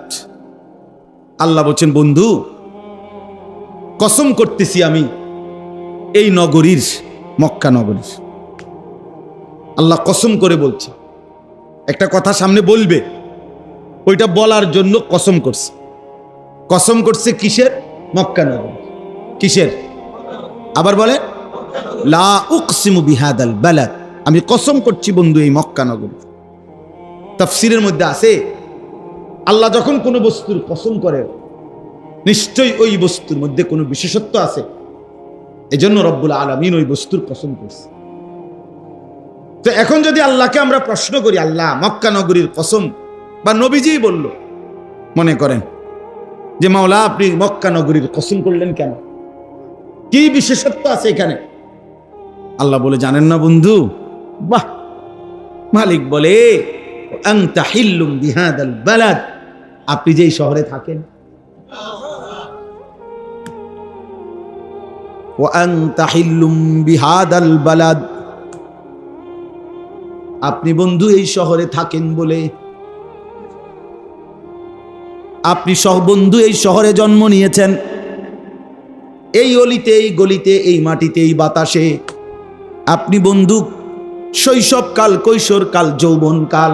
আল্লাহ বলছেন বন্ধু কসম করতেছি আমি এই নগরীর, মক্কা নগরীর। আল্লাহ কসম করে বলছে, একটা কথা সামনে বলবে ওইটা বলার জন্য কসম করছে। কসম করছে কিসের? মক্কা নগরী। কিসের? আবার বলে লা উকসিমু বিহাদাল বালাদ, আমি কসম করছি বন্ধু এই মক্কা নগরী। তাফসীরের মধ্যে আছে আল্লাহ যখন কোনো বস্তুর কসম করে নিশ্চয়ই ওই বস্তুর মধ্যে কোনো বিশেষত্ব আছে, এজন্য রব্বুল আলামিন ওই বস্তুর কসম করছে। তো এখন যদি আল্লাহকে আমরা প্রশ্ন করি, আল্লাহ মক্কা নগরীর কসম, বা নবীজিই বলল, মনে করেন যে মাওলা আপনি মক্কা নগরীর কসম করলেন কেন, কি বিশেষত্ব আছে এখানে? আল্লাহ বলে জানেন না বন্ধু? বাহ, মালিক বলে আনতা হিল্লুম বিহাদাল বালাদ, আপনি যেই শহরে থাকেন, ওয়া আনতা হিল্লুম বিহাদাল বালাদ, আপনি বন্ধু এই শহরে থাকেন বলে, আপনি বন্ধু এই শহরে জন্ম নিয়েছেন, এই অলিতে, এই গলিতে, এই মাটিতে, এই বাতাসে। আপনি বন্ধু শৈশবকাল, কৈশোরকাল, যৌবনকাল,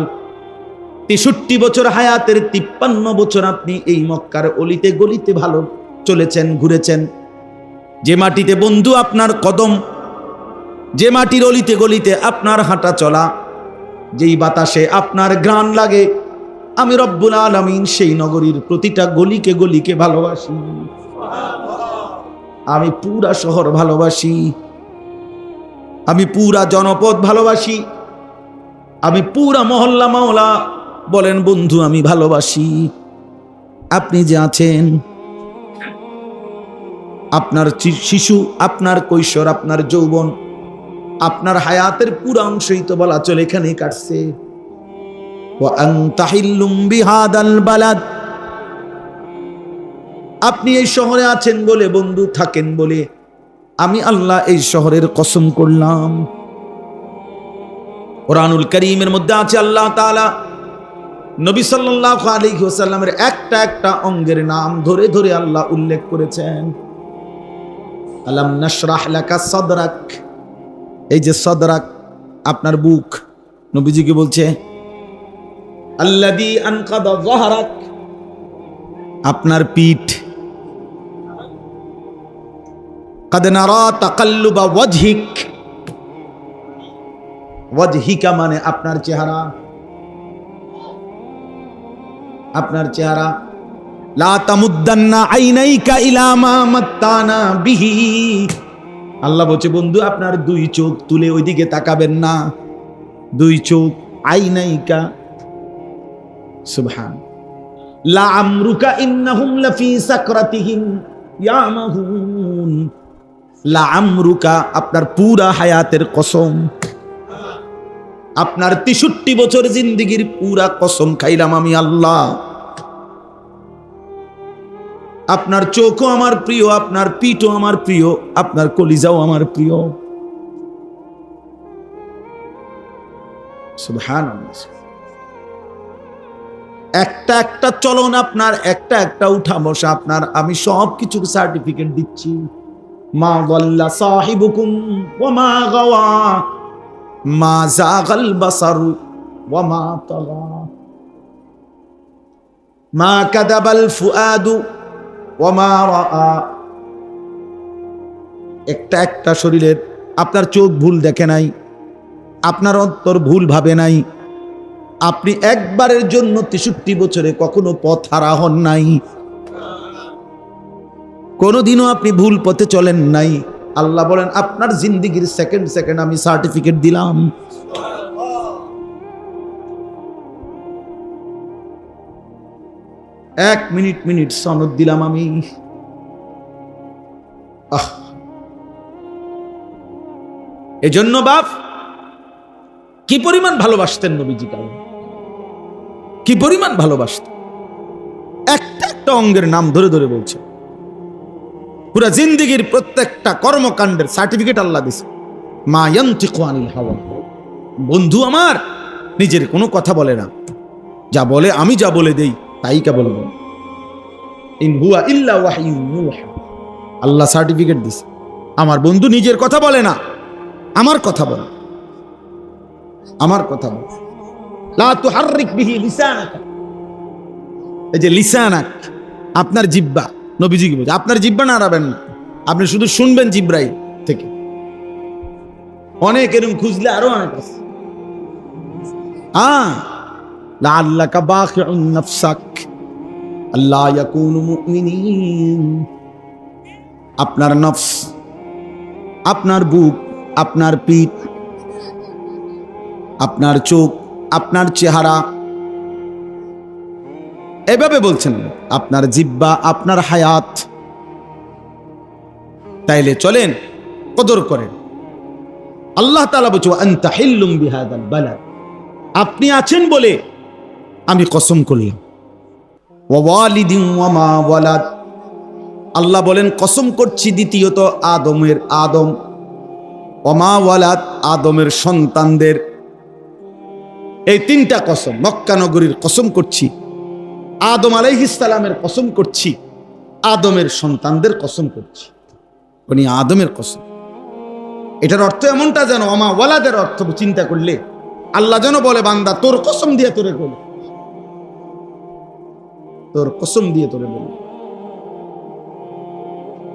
63 বছর হায়াতের 53 বছর আপনি এই মক্কার অলিতে গলিতে ভালো চলেছেন, ঘুরেছেন। যে মাটিতে বন্ধু আপনার কদম, যে মাটির অলিতে গলিতে আপনার হাঁটা চলা, যেই বাতাসে আপনার ঘ্রাণ লাগে, আমি রব্বুল আলামিন সেই নগরীর প্রতিটা গলিকে গলিকে ভালোবাসি। আমি পুরা শহর ভালোবাসি, আমি পুরা জনপদ ভালোবাসি, আমি পুরা মহল্লা মাওলা বলেন বন্ধু আমি ভালোবাসি। আপনি যে আছেন, আপনার শিশু, আপনার কৈশোর, আপনার যৌবন, আপনার হায়াতের পুরা অংশই তো বলা চলে এখানেই কাটছে। ওয়া আনতা হিল্লুম বিহাদাল বালাদ, আপনি এই শহরে আছেন বলে, বন্ধু থাকেন বলে, আমি আল্লাহ এই শহরের কসম করলাম। কুরআনুল কারীমের মধ্যে আছে আল্লাহ তাআলা নবী সাল্লাল্লাহু আলাইহি ওয়াসাল্লামের একটা একটা অঙ্গের নাম ধরে ধরে আল্লাহ উল্লেখ করেছেন। আলাম নাশরাহ লাকা সাদরাক, এই যে সদরাক আপনার বুক, নবীজিকে বলছে আল্লাযী আনকাদা যাহরাক, আপনার পিঠ। কাদ নারা তাকাল্লুবা ওয়াজহিক, ওয়াজহিকা মানে আপনার চেহারা, আপনার চেহারা। লা তামুদ্দান্না আইনাইকা ইলা মা মাত্তানা বিহি, আল্লাহ বলছে বন্ধু আপনার 2 চোখ তুলে ওইদিকে তাকাবেন না, 2 চোখ, আইনাইকা, সুবহান। লা আমরুকা ইন্নাহুম লাফি সাকরাতিহিম ইয়ামাহুন, লা আমরুকা আপনার পুরা হায়াতের কসম, আপনার 63 বছর জিন্দেগির পুরা কসম খাইলাম আমি আল্লাহ। আপনার চোখও আমার প্রিয়, আপনার পিঠও আমার প্রিয়, আপনার কলিজাও আমার প্রিয়। সুবহানাল্লাহ। একটা একটা চলন আপনার, একটা একটা উঠা বসা আপনার, আমি সব কিছুর সার্টিফিকেট দিচ্ছি। মা যাল্লা সাহিবুকুম ওয়া মা গাওয়া, মা যাগাল বাসারু ওয়া মা তাগা, মা কাযাবাল ফুআদু ওয়া মা রাআ। একটা একটা শরীরের, আপনার চোখ ভুল দেখে নাই, আপনার অন্তর ভুল ভাবে নাই, আপনি একবারের জন্য 63 বছরে কখনো পথ হারা হন নাই, কোনোদিনও আপনি ভুল পথে চলেন নাই। আল্লাহ বলেন আপনার জিন্দেগির সেকেন্ড সেকেন্ড আমি সার্টিফিকেট দিলাম। এক মিনিট মিনিট সনদ দিলাম আমি। এজন্য বাপ কি পরিমাণ ভালোবাসতেন নবীজি, কারণ কি পরিমাণ ভালোবাসতেন। প্রত্যেকটা অঙ্গের নাম ধরে ধরে বলছে, পুরা জিন্দেগির প্রত্যেকটা কর্মকাণ্ডের সার্টিফিকেট আল্লাহ দিছে। মা ইয়ানতিকু আনিল হাওয়া, বন্ধু আমার নিজের কোনো কথা বলে না, যা বলে আমি যা বলে দেই তাই কেবল বলে। ইন হুয়া ইল্লা ওয়াহয়ুন ইউহা, আল্লাহ সার্টিফিকেট দিছে আমার বন্ধু নিজের কথা বলে না, আমার কথা বলে, আমার কথা বলে। লা তুহাররিক বিহি লিসানাকা, এই যে লিসানাক আপনার জিহ্বা, নবীজি কি বলছে আপনার জিহ্বা নাড়াবেন না, আপনি শুধু শুনবেন জিব্রাইল থেকে। অনেক এরকম খুঁজলে আরো অনেক আছে। লাআল্লাকা বাখিউন নাফসাক আল্লা ইয়াকুনু মুমিনিন, আপনার নফস, আপনার বুক, আপনার পিঠ, আপনার চোখ, আপনার চেহারা, এভাবে বলছেন আপনার জিহ্বা, আপনার হায়াত। তাইলে চলেন কদর করেন। আল্লাহ তাআলা বলছে আনতা হিল্লুম বিহাদাল বালাদ, আপনি আছেন বলে আমি কসম করলাম। ওয়া ওয়ালিদিন ওয়া মা ওয়ালাদ, আল্লাহ বলেন কসম করছি দ্বিতীয়ত আদমের, আদম, ওয়া মা ওয়ালাদ আদমের সন্তানদের, এই তিনটা কসম। মক্কা নগরীর কসম করছি, আদম আলাইহিস সালামের কসম করছি, আদমের সন্তানদের কসম করছি, উনি আদমের কসম। এটার অর্থ এমনটা যেন ওমা ওয়ালাদের অর্থ চিন্তা করলে আল্লাহ যেন বলে বান্দা তোর কসম দিয়ে তোরে বলে, তোর কসম দিয়ে তোরে বলে,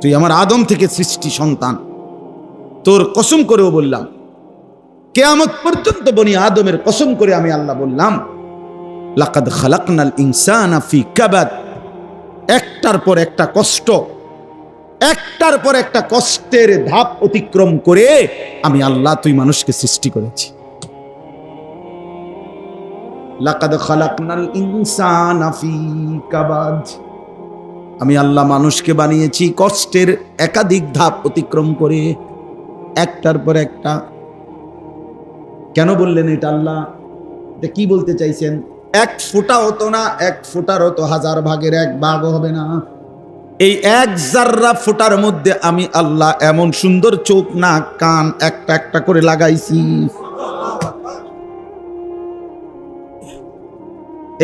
তুই আমার আদম থেকে সৃষ্টি সন্তান, তোর কসম করেও বললাম। কিয়ামত পর্যন্ত বনি আদমের কসম করে আমি আল্লাহ বললাম লাকাদ খালাকনাল ইনসানা ফি কাবাদ, একটার পর একটা কষ্ট, একটার পর একটা কষ্টের ধাপ অতিক্রম করে আমি আল্লাহ তুই মানুষকে সৃষ্টি করেছি। লাকাদ খালাকনাল ইনসানা ফি কাবাদ, আমি আল্লাহ মানুষকে বানিয়েছি কষ্টের একাধিক ধাপ অতিক্রম করে, একটার পর একটা। কেন বললেন এটা আল্লাহ? এটা কি বলতে চাইছেন? এক ফোঁটা হতো না, এক ফোঁটারও তো 1000 ভাগের 1 ভাগ হবে না। এই এক জাররা ফোঁটার মধ্যে আমি আল্লাহ এমন সুন্দর চোখ, নাক, কান একটা একটা করে লাগাইছি।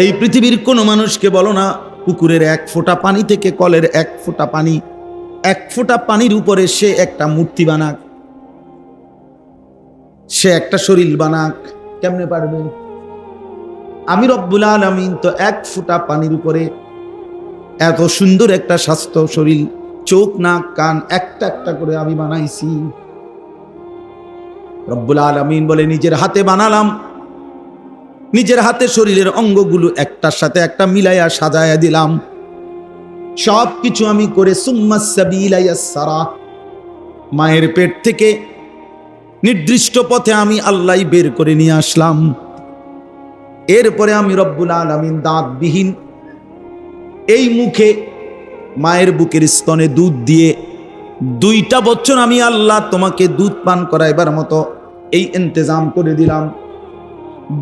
এই পৃথিবীর কোন মানুষকে বলো না পুকুরের 1 ফোঁটা পানি থেকে, কলের 1 ফোঁটা পানি, 1 ফোঁটা পানির উপরে সে একটা মূর্তি বানাক, সে একটা শরীর বানাক, কেমনে পারবে? আমি রব্বুল আলামিন তো 1 ফোঁটা পানির উপরে এত সুন্দর একটা স্বাস্থ্য শরীর, চোখ, নাক, কান একটা একটা করে আমি বানাইছি। রব্বুল আলামিন বলে নিজের হাতে বানালাম, নিজের হাতে শরীরের অঙ্গগুলো একটার সাথে একটা মিলাইয়া সাজায়া দিলাম, সব কিছু আমি করে সুম্মাস সাবিলা ইয়াসসারা, মায়ের পেট থেকে নির্দিষ্ট পথে আমি আল্লাহ বের করে নিয়ে আসলাম। এরপরে আমি রব্বুল আলামিন দাঁতবিহীন এই মুখে মায়ের বুকের স্তনে দুধ দিয়ে 2টা বছর আমি আল্লাহ তোমাকে দুধ পান করাইবার মতো এই ইন্তজাম করে দিলাম।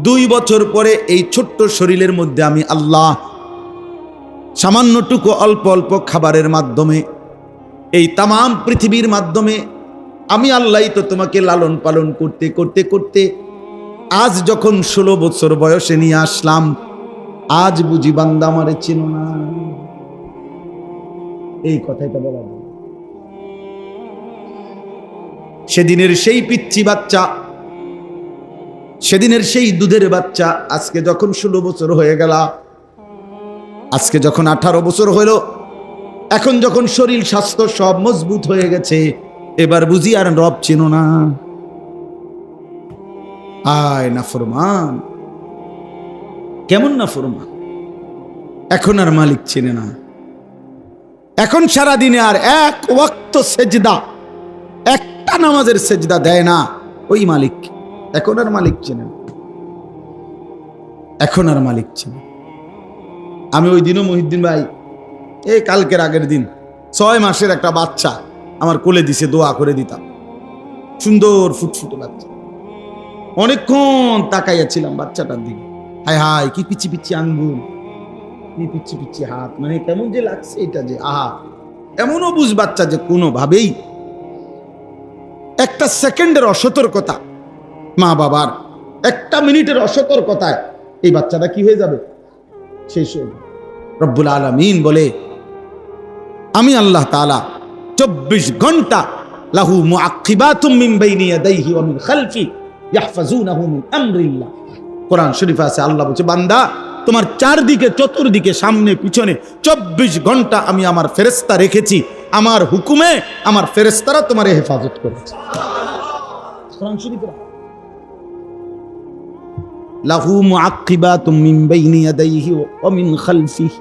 2 বছর পরে এই ছোট্ট শরীরের মধ্যে আমি আল্লাহ সামান্যটুকু অল্প অল্প খাবারের মাধ্যমে এই তামাম পৃথিবীর মাধ্যমে আমি আল্লাহ তো তোমাকে লালন পালন করতে করতে করতে আজ যখন 16 বছর বয়সে নিয়ে আসলাম, আজ বুঝি বান্দা আমারে চিনো না। এই কথাটা বলা যায়। সেদিনের সেই পিচ্চি বাচ্চা, সেদিনের সেই দুধের বাচ্চা আজকে যখন 16 বছর হয়ে গেল, আজকে যখন 18 বছর হইল, এখন যখন শরীর স্বাস্থ্য সব মজবুত হয়ে গেছে, এবার বুঝি আর রব চিনো না। আয় নাফরমান, কেমন নাফরমান, এখন আর মালিক চিনে না। এখন সারা দিনে আর 1 ওয়াক্ত সেজদা, একটা নামাজের সেজদা দেয় না ওই মালিক। এখন আর মালিক চিনে না, এখন আর মালিক চিনে। আমি ওই দিনও মহিউদ্দিন ভাই, এই কালকের আগের দিন 6 মাসের একটা বাচ্চা আমার কোলে দিছে, দোয়া করে দিতাম, সুন্দর ফুটফুটে বাচ্চা। অনেকক্ষণ তাকাইয়াছিলাম বাচ্চাটার দিকে, হায় হায় কি পিচি পিচি আঙ্গুল, পিচ্ছি পিচ্ছি হাত, মানে কেমন যে লাগছে এটা যে আহা। এমন অবুঝ বাচ্চা যে কোনোভাবেই একটা সেকেন্ডের অসতর্কতা, মা বাবার একটা মিনিটের অসতর্কতায় এই বাচ্চাটা কি হয়ে যাবে, শেষ হয়ে যাবে। রব্বুল আলামিন বলে আমি আল্লাহ তাআলা 24 ঘন্টা লাহু মুআক্কিবাতুম মিন বাইনি ইয়াদাইহি ওয়া মিন খালফি ইয়াহফাজুনাহু মিন আমরিল্লাহ। কোরআন শরীফে আছে, আল্লাহ বলছে বান্দা তোমার চারদিকে চতুর্দিকে সামনে পিছনে 24 ঘন্টা আমি আমার ফেরেশতা রেখেছি, আমার হুকুমে আমার ফেরেশতারা তোমার হেফাজত করেছে। কোরআন শরীফে লাহু মুআক্কিবাতুম মিন বাইনি ইয়াদাইহি ওয়া মিন খালফিহি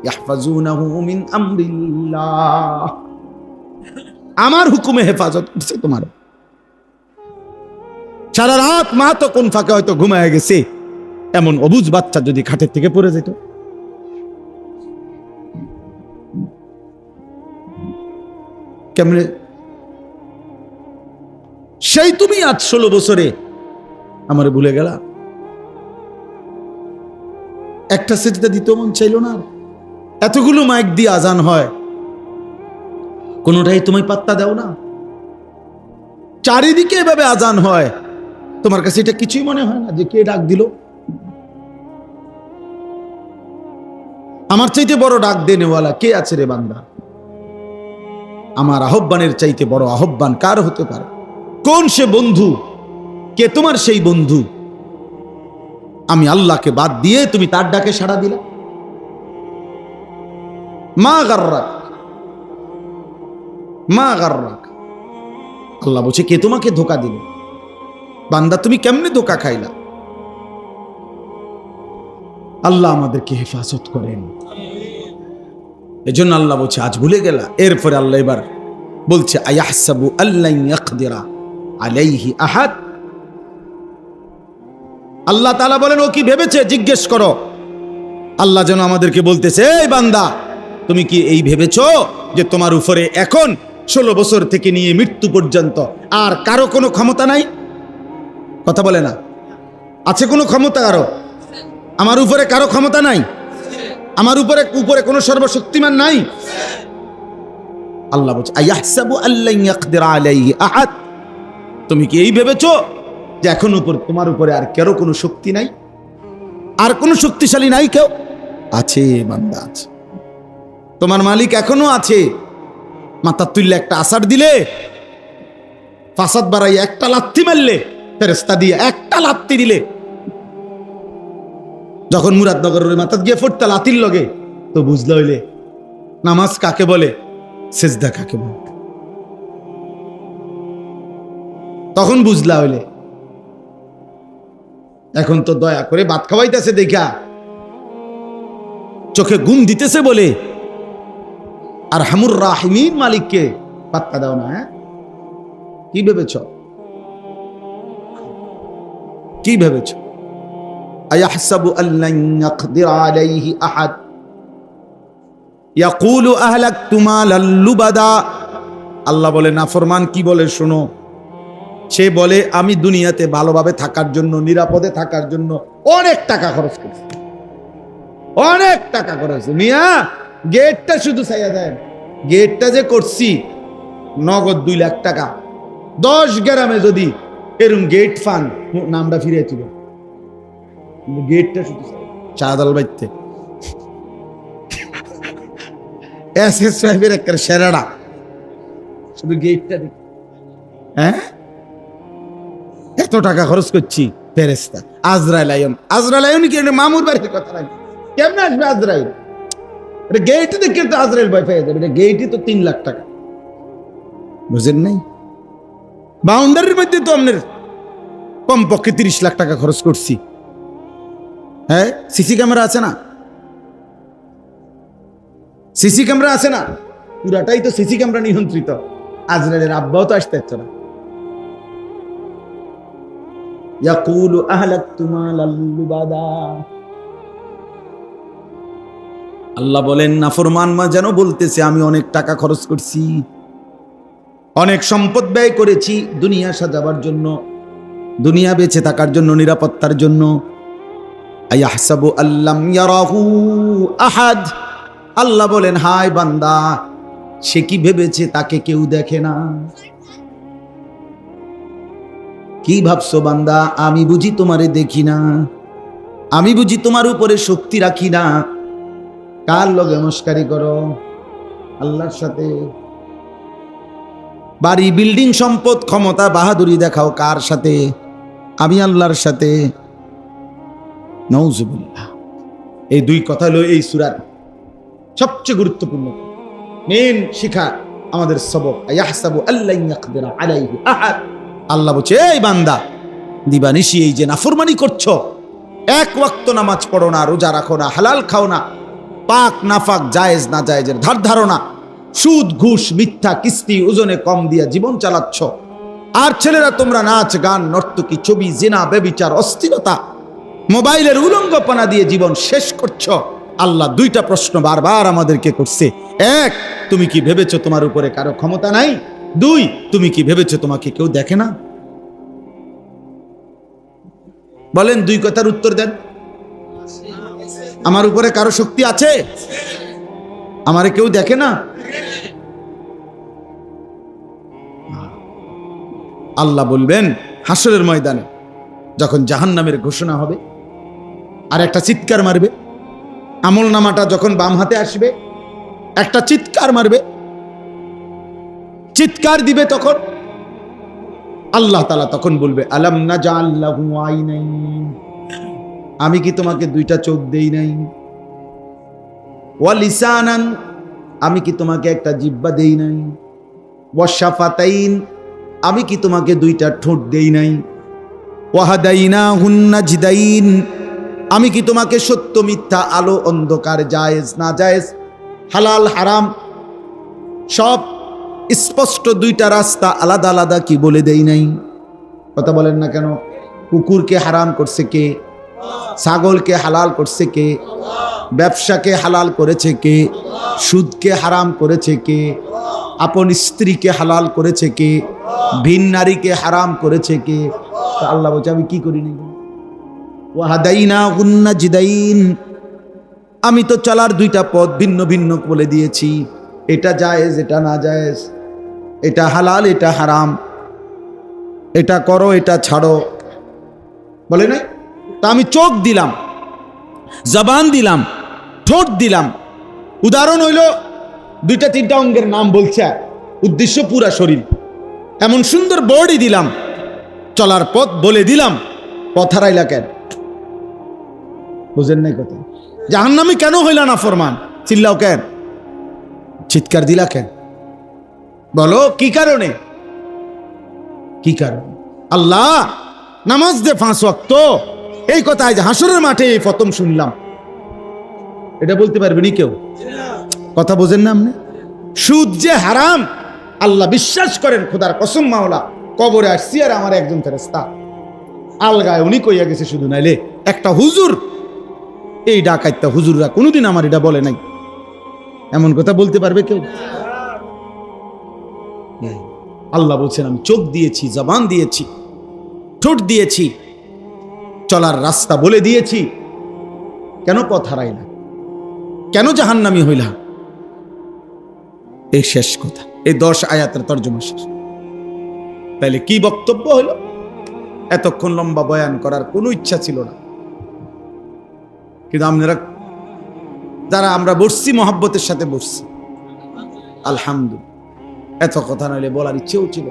ইয়াহফাজুনাহু মিন আমরিল্লাহ। আমার হুকুমে হেফাজত করছে তোমার। সারা রাত মা তো কোন ফাঁকে হয়তো ঘুমায় গেছে, এমন অবুঝ বাচ্চা যদি খাটের থেকে পড়ে যেত, কেমনে? সেই তুমি আজ 16 বছরে আমারে ভুলে গেলা, একটা সেজদা দিতে মন চাইল না। এতগুলো মাইক দিয়ে আজান হয়, কোনোটাই তুমি পাত্তা দাও না। চারিদিকে এভাবে আজান হয়, তোমার কাছে এটা কিছুই মনে হয় না যে কে ডাক দিল? আমার চাইতে বড় ডাক দেনেওয়ালা কে আছে রে বান্দা? আমার আহ্বানের চাইতে বড় আহ্বান কার হতে পারে? কোন সে বন্ধু? কে তোমার সেই বন্ধু? আমি আল্লাহকে বাদ দিয়ে তুমি তার ডাকে সাড়া দিলা। মা গাররাক, মা গাররাক। আল্লাহ বলছে কে তোমাকে ধোঁকা দিল? বান্দা তুমি কেমনে ধোঁকা খাইলা? আল্লাহ আমাদেরকে হেফাজত করেন। এজন্য আল্লাহ বলছে আজ ভুলে গেলা। এরপরে আল্লাহ এবার বলছে আয়াহসাবু আল্লান ইয়াকদিরা আলাইহি আহাদ। আল্লাহ তাআলা বলেন ও কি ভেবেছে? জিজ্ঞেস করো। আল্লাহ যেন আমাদেরকে বলতেছে এই বান্দা তুমি কি এই ভেবেছো যে তোমার উপরে এখন 16 বছর থেকে নিয়ে মৃত্যু পর্যন্ত আর কারো কোনো ক্ষমতা নাই? কথা বলে না? আছে কোনো ক্ষমতা কারো? আমার উপরে কারো ক্ষমতা নাই? আমার উপরে কোনো সর্বশক্তিমান নাই? আল্লাহ বলছে আয়াহসাবু আল্লান ইয়াকদিরা আলাইহি আহাদ। তুমি কি এই ভেবেছো যে এখন তোমার উপরে আর কারো কোনো শক্তি নাই, আর কোনো শক্তিশালী নাই? কেউ আছে বান্দা, আছে। তোমার মালিক এখনো আছে। মাথা তুললে একটা আসার দিলে, ফাসাদ বাড়াই একটা লাথি মারলে, ফেরেশতা দিয়ে একটা লাথি দিলে, যখন মুরাদনগরের মাথা গিয়ে ফুটতা লাথির লগে, তো বুঝলে হইলে নামাজ কাকে বলে, সেজদা কাকে বলে, তখন বুঝলা হইলে। এখন তো দয়া করে ভাত খাওয়াইতেছে দেখা চোখে ঘুম দিতেছে বলে আর হামুর রাহিমিন মালিককে পাত্তা দাও না। হ্যাঁ, কি ভেবেছ? কি ভেবেছ? আয়াহসাবু আল্লান ইয়াকদির আলাইহি আহাদ ইয়াকুলু আহলাকতু মালাল লুবাদা। আল্লাহ বলে নাফরমান কি বলে শোনো, সে বলে আমি দুনিয়াতে ভালোভাবে থাকার জন্য, নিরাপদে থাকার জন্য অনেক টাকা খরচ করছি, অনেক টাকা খরচ। মিয়া গেটটা শুধু চাইয়া দেন, গেটটা যে করছি নগদ 2 লাখ টাকা। 10 গ্রামে যদি এরকম গেট ফান নামটা ফিরে ছিল, গেটটা শুধু চাঁদাল বাইতে এসএস সাহেবের একটা সেরাডা, শুধু গেটটা দেখ। হ্যাঁ, এত টাকা খরচ করছি। ফেরেশতা আজরাইল আয়ন, আজরাইল আয়ন কি মামুর বাড়ির কথা নাকি? কেমনে আসবে আজরাইল? গেটে দেখে তো আজরাইল ভয় পেয়ে যাবে। গেটই তো 3 লাখ টাকা, বুঝেন নাই? বাউন্ডারির মধ্যে তো আপনার কমপক্ষে 30 লাখ টাকা খরচ করছি। হ্যাঁ, সিসি ক্যামেরা আছে না? সিসি ক্যামেরা আছে না? পুরাটাই তো সিসি ক্যামেরা নিয়ন্ত্রিত। আজরাইলের আব্বাও তো আসতে হচ্ছে না। ইয়াকুলু আহলাকতু মালাল লুবাদা। আল্লাহ বলেন নাফরমান মা যেন বলতেছে আমি অনেক টাকা খরচ করছি, অনেক সম্পদ ব্যয় করেছি দুনিয়া সাজাবার জন্য, দুনিয়া বেঁচে থাকার জন্য, নিরাপত্তার জন্য। আয়াহসাবু আল্লাম ইয়ারাহু আহাদ। আল্লাহ বলেন, হায় বান্দা, সে কি ভেবেছে তাকে কেউ দেখে না? কি ভাবছো বান্দা, আমি বুঝি তোমারে দেখি না? আমি বুঝি তোমার উপরে শক্তি রাখি না? কার লগে মস্কারি করো? আল্লাহর সাথে। বাড়ি, বিল্ডিং, সম্পদ, ক্ষমতা, বাহাদুরি দেখাও কার সাথে? আমি আল্লাহর সাথে। নাউজুবিল্লাহ। এই দুই কথা হলো এই সূরার সবচেয়ে গুরুত্বপূর্ণ মেন শিক্ষা, আমাদের সবক। আয়াহসাবু আল্লা ইয়াকদিরা আলাইহি আহাদ। আল্লাহ বলছে, এই বান্দা, দিবানিশি এই যে নাফরমানি করছো, এক ওয়াক্ত নামাজ পড়ো না, রোজা রাখো না, হালাল খাও না, পাক নাফাক জায়েজ না জায়েজের ধার ধারো না, সুদ ঘুষ মিথ্যা কিস্তি ওজনে কম দিয়া জীবন চালাচ্ছ, আর ছেলেরা তোমরা নাচ গান নর্তকী ছবি জিনা ব্যভিচার অস্থিরতা মোবাইলের উলঙ্গপনা দিয়ে জীবন শেষ করছো। আল্লাহ দুইটা প্রশ্ন বারবার আমাদেরকে করছে। এক, তুমি কি ভেবেছো তোমার উপরে কারো ক্ষমতা নাই? দুই, তুমি কি ভেবেছো তোমাকে কেউ দেখে না? বলেন, দুই কথার উত্তর দেন। আমার উপরে কারো শক্তি আছে? আমারে কেউ দেখে না? আল্লাহ বলবেন হাসরের ময়দানে যখন জাহান্নামের ঘোষণা হবে, আর একটা চিৎকার মারবে, আমল নামাটা যখন বাম হাতে আসবে, একটা চিৎকার মারবে, চিৎকার দিবে, তখন আল্লাহ তাআলা তখন বলবে, আলাম নাজআল লাহু আইনাইন, আমি কি তোমাকে দুইটা চোখ দেই নাই? ওয়া লিসানান, আমি কি তোমাকে একটা জিহ্বা দেই নাই? ওয়া শাফাতাইন, আমি কি তোমাকে দুইটা ঠোঁট দেই নাই? ওয়া হাদাইনাহুন নাজদাইন, আমি কি তোমাকে সত্য মিথ্যা, আলো অন্ধকার, জায়েজ না জায়েজ, হালাল হারাম সব স্পষ্ট দুইটা রাস্তা আলাদা আলাদা কি বলে দেই নাই? কথা বলেন না কেন? কুকুরকে হারাম করছে কে? ছাগলকে হালাল করছে কে? ব্যবসাকে হালাল করেছে কে? সুদকে হারাম করেছে কে? আপন স্ত্রীকে হালাল করেছে কে? ভিন নারীকে হারাম করেছে কে? আল্লাহ বলছে, আমি কি করিনি? ওয়াহাদাইনাহুন নাজদাইন, আমি তো চলার দুইটা পথ ভিন্ন ভিন্ন বলে দিয়েছি, এটা জায়েজ এটা না জায়েজ, এটা হালাল এটা হারাম, এটা করো এটা ছাড়ো, বলে নাই? তা আমি চোখ দিলাম, জবান দিলাম, ঠোঁট দিলাম। উদাহরণ হইল দুইটা তিনটা অঙ্গের নাম বলছে, উদ্দেশ্য পুরা শরীর। এমন সুন্দর বডি দিলাম, চলার পথ বলে দিলাম, পথ হারাইলা কেন? বুঝেন নাই কথা? জাহান্নামী কেন হইলা না ফরমান? চিল্লাও কেন? চিৎকার দিলা কেন? বলো কি কারণে? কি কারণে? আল্লাহ নামাজ দে 5 ওয়াক্ত, এই কথা আজ হাসরের মাঠে প্রথম শুনলাম। এটা বলতে পারবেনি কেউ? কথা বোঝেন না আপনি? সুদ যে হারাম, আল্লাহ বিশ্বাস করেন, খোদার কসম মাওলা, কবরে আসছি আর আমার একজন ফেরেশতা আলগায় উনি কইয়া গেছে, শুধু নাইলে একটা হুজুর, এই ডাকাইতা হুজুররা কোনোদিন আমার এটা বলে নাই। এমন কথা বলতে পারবে কেউ? আল্লাহ বলছেন, আমি চোখ দিয়েছি, জবান দিয়েছি, ঠোঁট দিয়েছি, চলার রাস্তা বলে দিয়েছি। কেন পথ হারাইলা? কেন জাহান্নামী হইলা? এই শেষ কথা, এই 10 আয়াতের তর্জমা শেষ। তাইলে কি বক্তব্য হলো? এতক্ষণ লম্বা বয়ান করার কোনো ইচ্ছা ছিল না, কিন্তু আপনারা যারা আমরা বসছি মহব্বতের সাথে বসছি, আলহামদুলিল্লাহ। এত কথা নইলে বলার ইচ্ছেও ছিল।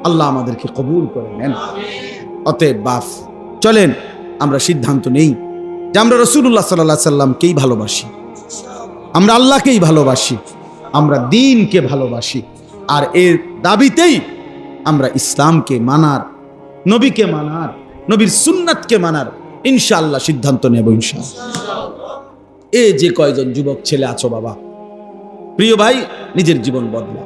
আল্লাহ আমাদেরকে কবুল করে নেন। অতএব বাপ, চলেন আমরা সিদ্ধান্ত নেই যে আমরা রাসূলুল্লাহ সাল্লাল্লাহু আলাইহি সাল্লামকেই ভালোবাসি, আমরা আল্লাহকেই ভালোবাসি, আমরা দ্বীনকে ভালোবাসি, আর এর দাবিতেই আমরা ইসলামকে মানার, নবীকে মানার, নবীর সুন্নাতকে মানার ইনশাআল্লাহ সিদ্ধান্ত নেব ইনশাআল্লাহ। এই যে কয়জন যুবক ছেলে আছো বাবা, প্রিয় ভাই, নিজের জীবন বদলা,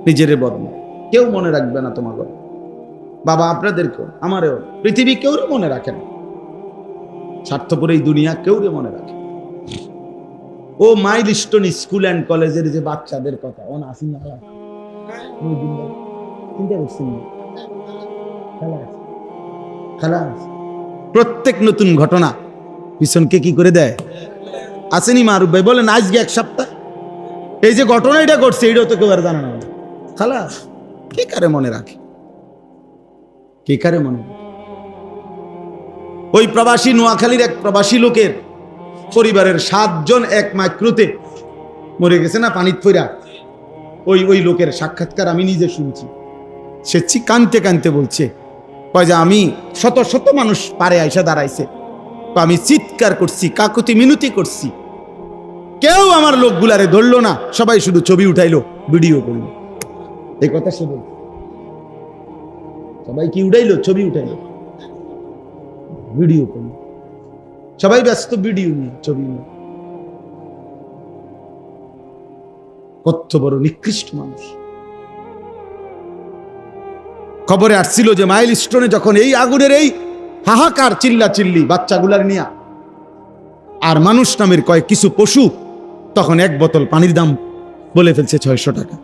নিজের বদলা। কেউ মনে রাখবে না তোমাকে বাবা, আপনাদেরকেও আমারও, পৃথিবী কেউ মনে রাখে না, স্বার্থপর এই দুনিয়া কেউ মনে রাখে। ও মাইলস্টোন স্কুল অ্যান্ড কলেজের যে বাচ্চাদের কথা, ও না আসেন না, চিন্তা করছেন? প্রত্যেক নতুন ঘটনা পিছনকে কি করে দেয়? আসেনি মারুফ ভাই? বলেন আজকে এক সপ্তাহ এই যে ঘটনা এটা ঘটছে, এটাও তো কেউ আর জানে না। খালাস, কে কারে মনে রাখে? কে কারে মনে রাখে? ওই প্রবাসী নোয়াখালীর এক প্রবাসী লোকের পরিবারের 7 জন এক মাইক্রোতে মরে গেছে না পানিত পইরা। ওই লোকের সাক্ষাৎকার আমি নিজে শুনছি। সে কানতে কানতে বলছে, কয় যে আমি শত শত মানুষ পারে আইসা দাঁড়াইছে, তো আমি চিৎকার করছি, কাকুতি মিনতি করছি, কেউ আমার লোকগুলারে ধরলো না, সবাই শুধু ছবি উঠাইলো, ভিডিও করলো। এই কথা সে বল, সবাই কি উঠাইলো? ছবি উঠাইলো, ভিডিও করলো, সবাই ব্যস্ত ভিডিও নিয়ে, ছবি নিয়ে। কত বড় নিকৃষ্ট মানুষ। খবরে আসছিল যে মাইল স্টোনে যখন এই আগুনের এই হাহাকার, চিল্লা চিল্লি বাচ্চাগুলার নিয়া আর মানুষ নামের কয়েক কিছু পশু, তখন এক বোতল পানির দাম বলে ফেলছে 600 টাকা।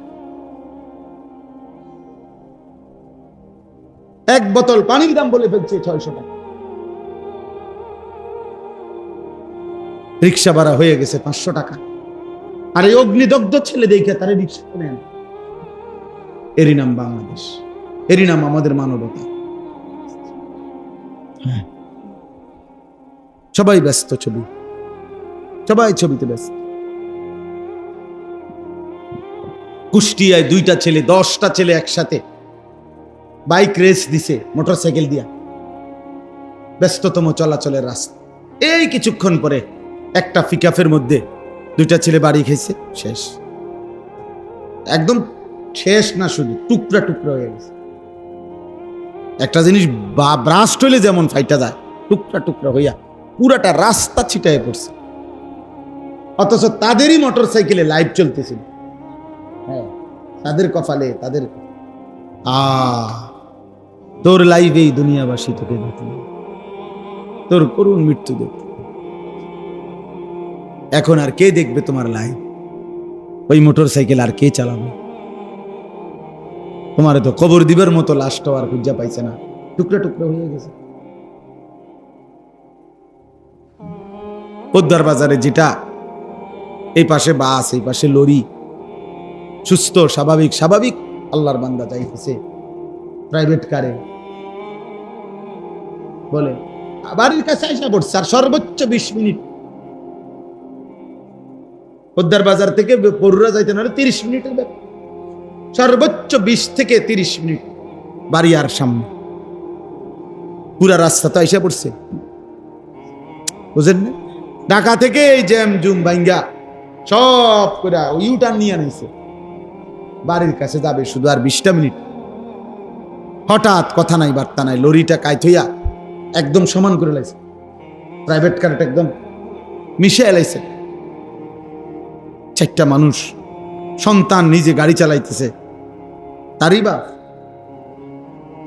এক বোতল পানির দাম বলে ফেলছে 600 টাকা। রিক্সা ভাড়া হয়ে গেছে 500 টাকা। আর এই অগ্নিদগ্ধ ছেলে দেখে তারা রিক্সা করে আনে। এরই নাম বাংলাদেশ, এরই নাম আমাদের মানবতা। হ্যাঁ, সবাই ব্যস্ত ছবি, সবাই ছবিতে ব্যস্ত। কুষ্টিয়ায় 2টা ছেলে, 10টা ছেলে একসাথে বাইক রেস দিছে মোটরসাইকেল দিয়া, ব্যস্ততম চলাচলের রাস্তা। এই কিছুক্ষণ পরে একটা পিকআপের মধ্যে 2টা ছেলে বাড়ি খেয়েছে, শেষ। একদম শেষ না, শুধু টুকরা টুকরা হয়ে গেছে। একটা জিনিস ব্রাস্ট হইলে যেমন ফাইটা যায়, টুকরা টুকরা হইয়া পুরাটা রাস্তা ছিটায় পড়ছে। অথচ তাদেরই মোটরসাইকেলে লাইভ চলতেছিল। হ্যাঁ, তাদের কপালে, তাদের তোর লাইভেই দুনিয়াবাসী তোকে দেখল, তোর করুণ মৃত্যু দেখল। এখন আর কে দেখবে তোমার লাইভ? ওই মোটরসাইকেল আর কে চালাবে? তোমার তো কবর দিবার মতো লাশটাও আর খুঁজা পাইছে না, টুকরা টুকরা হয়ে গেছে। পোদ্দার বাজারে যেটা, এই পাশে বাস, এই পাশে লরি, সুস্থ স্বাভাবিক স্বাভাবিক আল্লাহর বান্দা যাইতেছে প্রাইভেট কারে, বলে বাড়ির কাছে আইসা পড়ছে, আর সর্বোচ্চ 20 মিনিট। পোদ্দার বাজার থেকে পড়ুরা যাইতে না 30 মিনিটের ব্যাপার, সর্বোচ্চ 20 থেকে 30 মিনিট বাড়ি আর সামনে। পুরা রাস্তা তো আইসা পড়ছে, বুঝেন না? ঢাকা থেকে এই জ্যাম জুম ভাঙ্গা সব করে ইউটার্ন নিয়ে আনাইছে, বাড়ির কাছে যাবে শুধু আর 20টা মিনিট। হঠাৎ কথা নাই বার্তা নাই, লরিটা কাইত হইয়া একদম সমান করে লাইছে, প্রাইভেট কারটা একদম মিশে এলাইছে। 4টা মানুষ, সন্তান নিজে গাড়ি চালাইতেছে, তারই বাপ,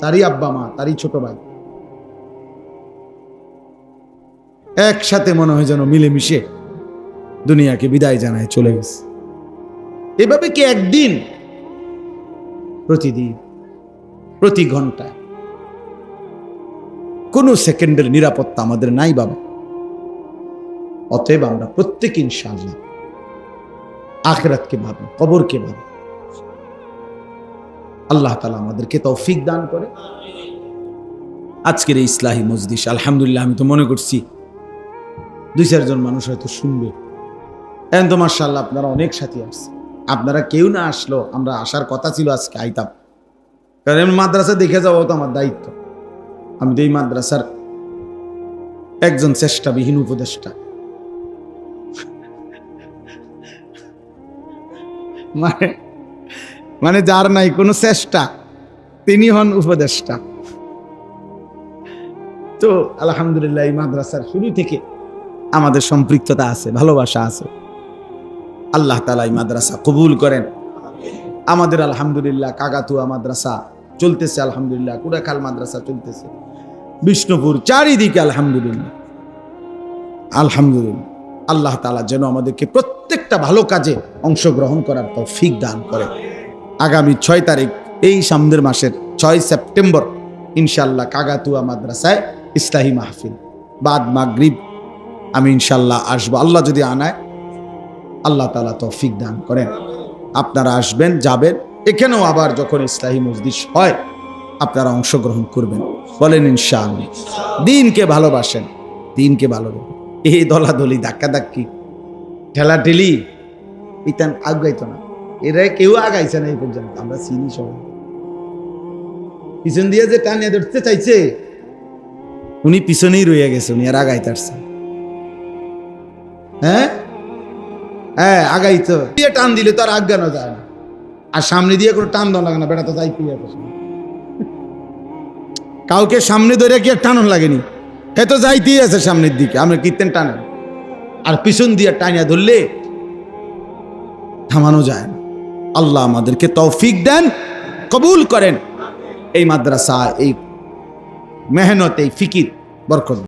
তারই আব্বা মা, তারই ছোট ভাই, একসাথে মনে হয় যেন মিলেমিশে দুনিয়াকে বিদায় জানায় চলে গেছে। এভাবে কি একদিন? প্রতিদিন, প্রতি ঘন্টা, কোন সেকেন্ডের নিরাপত্তা আমাদের নাই বাবা। অতএব আমরা প্রত্যেক ইনশাআল্লাহ আখিরাতকে ভাবি, কবরকে ভাবি। আল্লাহ তাআলা আমাদেরকে তৌফিক দান করে। আজকের এই ইসলাহি মজলিস আলহামদুলিল্লাহ, আমি তো মনে করছি 2-4 জন মানুষ হয়তো শুনবে। এখন তো মাশাআল্লাহ আপনারা অনেক সাথী আসছে। আপনারা কেউ না আসলো, আমরা আসার কথা ছিল, আজকে আইতাম। কারণ মাদ্রাসা দেখে যাওয়া তো আমার দায়িত্ব। আমি তো এই মাদ্রাসার একজন চেষ্টাবিহীন উপদেষ্টা। মানে যার নাই কোনো চেষ্টা, তিনি হন উপদেষ্টা। তো আলহামদুলিল্লাহ এই মাদ্রাসার শুরু থেকে আমাদের সম্পৃক্ততা আছে, ভালোবাসা আছে। আল্লাহ তাআলা এই মাদ্রাসা কবুল করেন। আমাদের আলহামদুলিল্লাহ কাগাতুয়া মাদ্রাসা চলতেছে, আলহামদুলিল্লাহ কুড়াখাল মাদ্রাসা চলতেছে, বিষ্ণুপুর, চারিদিকে আলহামদুলিল্লাহ আলহামদুলিল্লাহ। আল্লাহ তাআলা যেন আমাদেরকে প্রত্যেকটা ভালো কাজে অংশগ্রহণ করার তৌফিক দান করে। আগামী 6 তারিখ, এই সামনের মাসের 6 সেপ্টেম্বর ইনশাআল্লাহ কাগাতুয়া মাদ্রাসায় ইসলাহি মাহফিল বাদ মাগরিব আমি ইনশাল্লাহ আসবো, আল্লাহ যদি আনায়, আল্লাহ তাআলা তৌফিক দান করেন। আপনারা আসবেন, যাবেন। এখানেও আবার যখন ইসলাহি মজলিস হয় আপনারা অংশগ্রহণ করবেন, বলেন ইনশাআল্লাহ। দিনকে ভালোবাসেন, দিনকে ভালোবাসেন। এই দলাদলি ধাক্কাধাক্কি ঠেলাঠেলি ইতান আগাইতো না, এরা কেউ আগাইছে না এই পর্যন্ত। আমরা চিনি সবাই, পিছন দিয়ে যে টানিয়ে ধরতে চাইছে উনি পিছনেই রয়ে গেছে, উনি আর আগাইতে আসছে। হ্যাঁ হ্যাঁ, আগাইতো দিয়ে টান দিলে তো আর আজ্ঞানো যায় না, আর সামনে দিয়ে কোনো টান দেওয়া লাগে না, বেটা তো যাইতে কাউকে সামনে ধরে কি আর টানন লাগেনি, এ তো যাইতেই আছে সামনের দিকে, আমরা কীর্তেন টানেন। আর পিছন দিয়ে টানিয়া ধরলে থামানো যায় না। আল্লাহ আমাদেরকে তৌফিক দেন, কবুল করেন। এই মাদ্রাসা, এই মেহনত, এই ফিকির বরকত